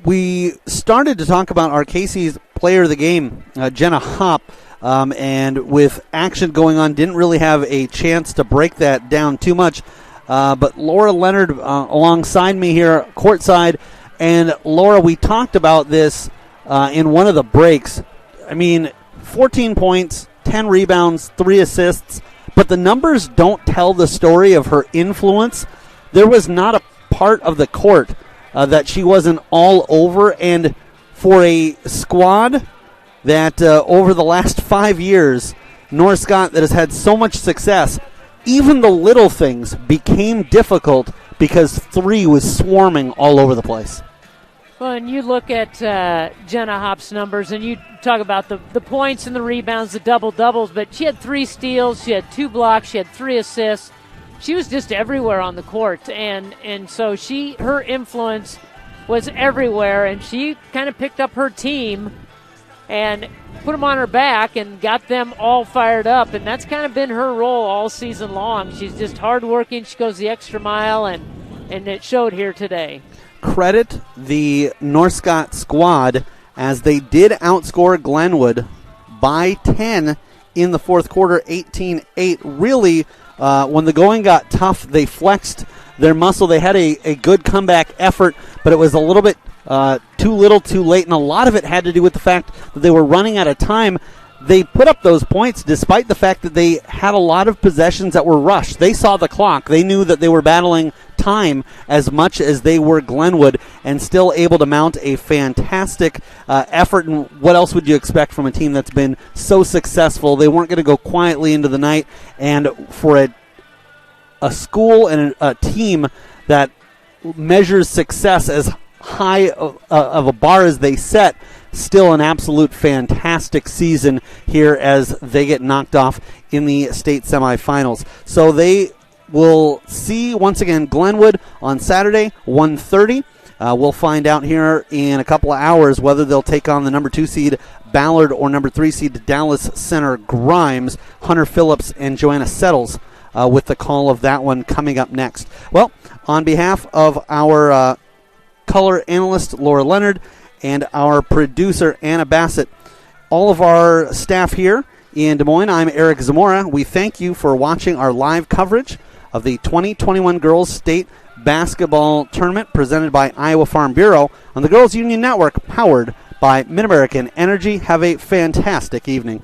D: we started to talk about our Casey's player of the game, Jenna Hopp, and with action going on, didn't really have a chance to break that down too much. But Laura Leonard alongside me here courtside, and Laura, we talked about this in one of the breaks. I mean, 14 points, 10 rebounds, 3 assists, but the numbers don't tell the story of her influence. There was not a part of the court that she wasn't all over, and for a squad that over the last 5 years, North Scott, that has had so much success, even the little things became difficult because 3 was swarming all over the place.
E: Well, and you look at Jenna Hopp's numbers, and you talk about the points and the rebounds, the double-doubles, but she had 3 steals, she had 2 blocks, she had 3 assists. She was just everywhere on the court, and so her influence was everywhere, and she kind of picked up her team and put them on her back and got them all fired up, and that's kind of been her role all season long. She's just hardworking. She goes the extra mile, and it showed here today.
D: Credit the North Scott squad as they did outscore Glenwood by 10 in the fourth quarter, 18-8. Really, when the going got tough, they flexed their muscle. They had a good comeback effort, but it was a little bit too little too late, and a lot of it had to do with the fact that they were running out of time. They put up those points despite the fact that they had a lot of possessions that were rushed. They saw the clock. They knew that they were battling time as much as they were Glenwood, and still able to mount a fantastic effort. And what else would you expect from a team that's been so successful? They weren't going to go quietly into the night, and for a school and a team that measures success as high of a bar as they set, still an absolute fantastic season here as they get knocked off in the state semifinals. So they will see, once again, Glenwood on Saturday, 1:30. We'll find out here in a couple of hours whether they'll take on the number 2 seed Ballard or number 3 seed Dallas Center Grimes. Hunter Phillips and Joanna Settles with the call of that one coming up next. Well, on behalf of our color analyst Laura Leonard and our producer Anna Bassett, all of our staff here in Des Moines, I'm Eric Zamora. We thank you for watching our live coverage of the 2021 Girls State Basketball Tournament presented by Iowa Farm Bureau on the Girls Union Network, powered by Mid-American Energy. Have a fantastic evening.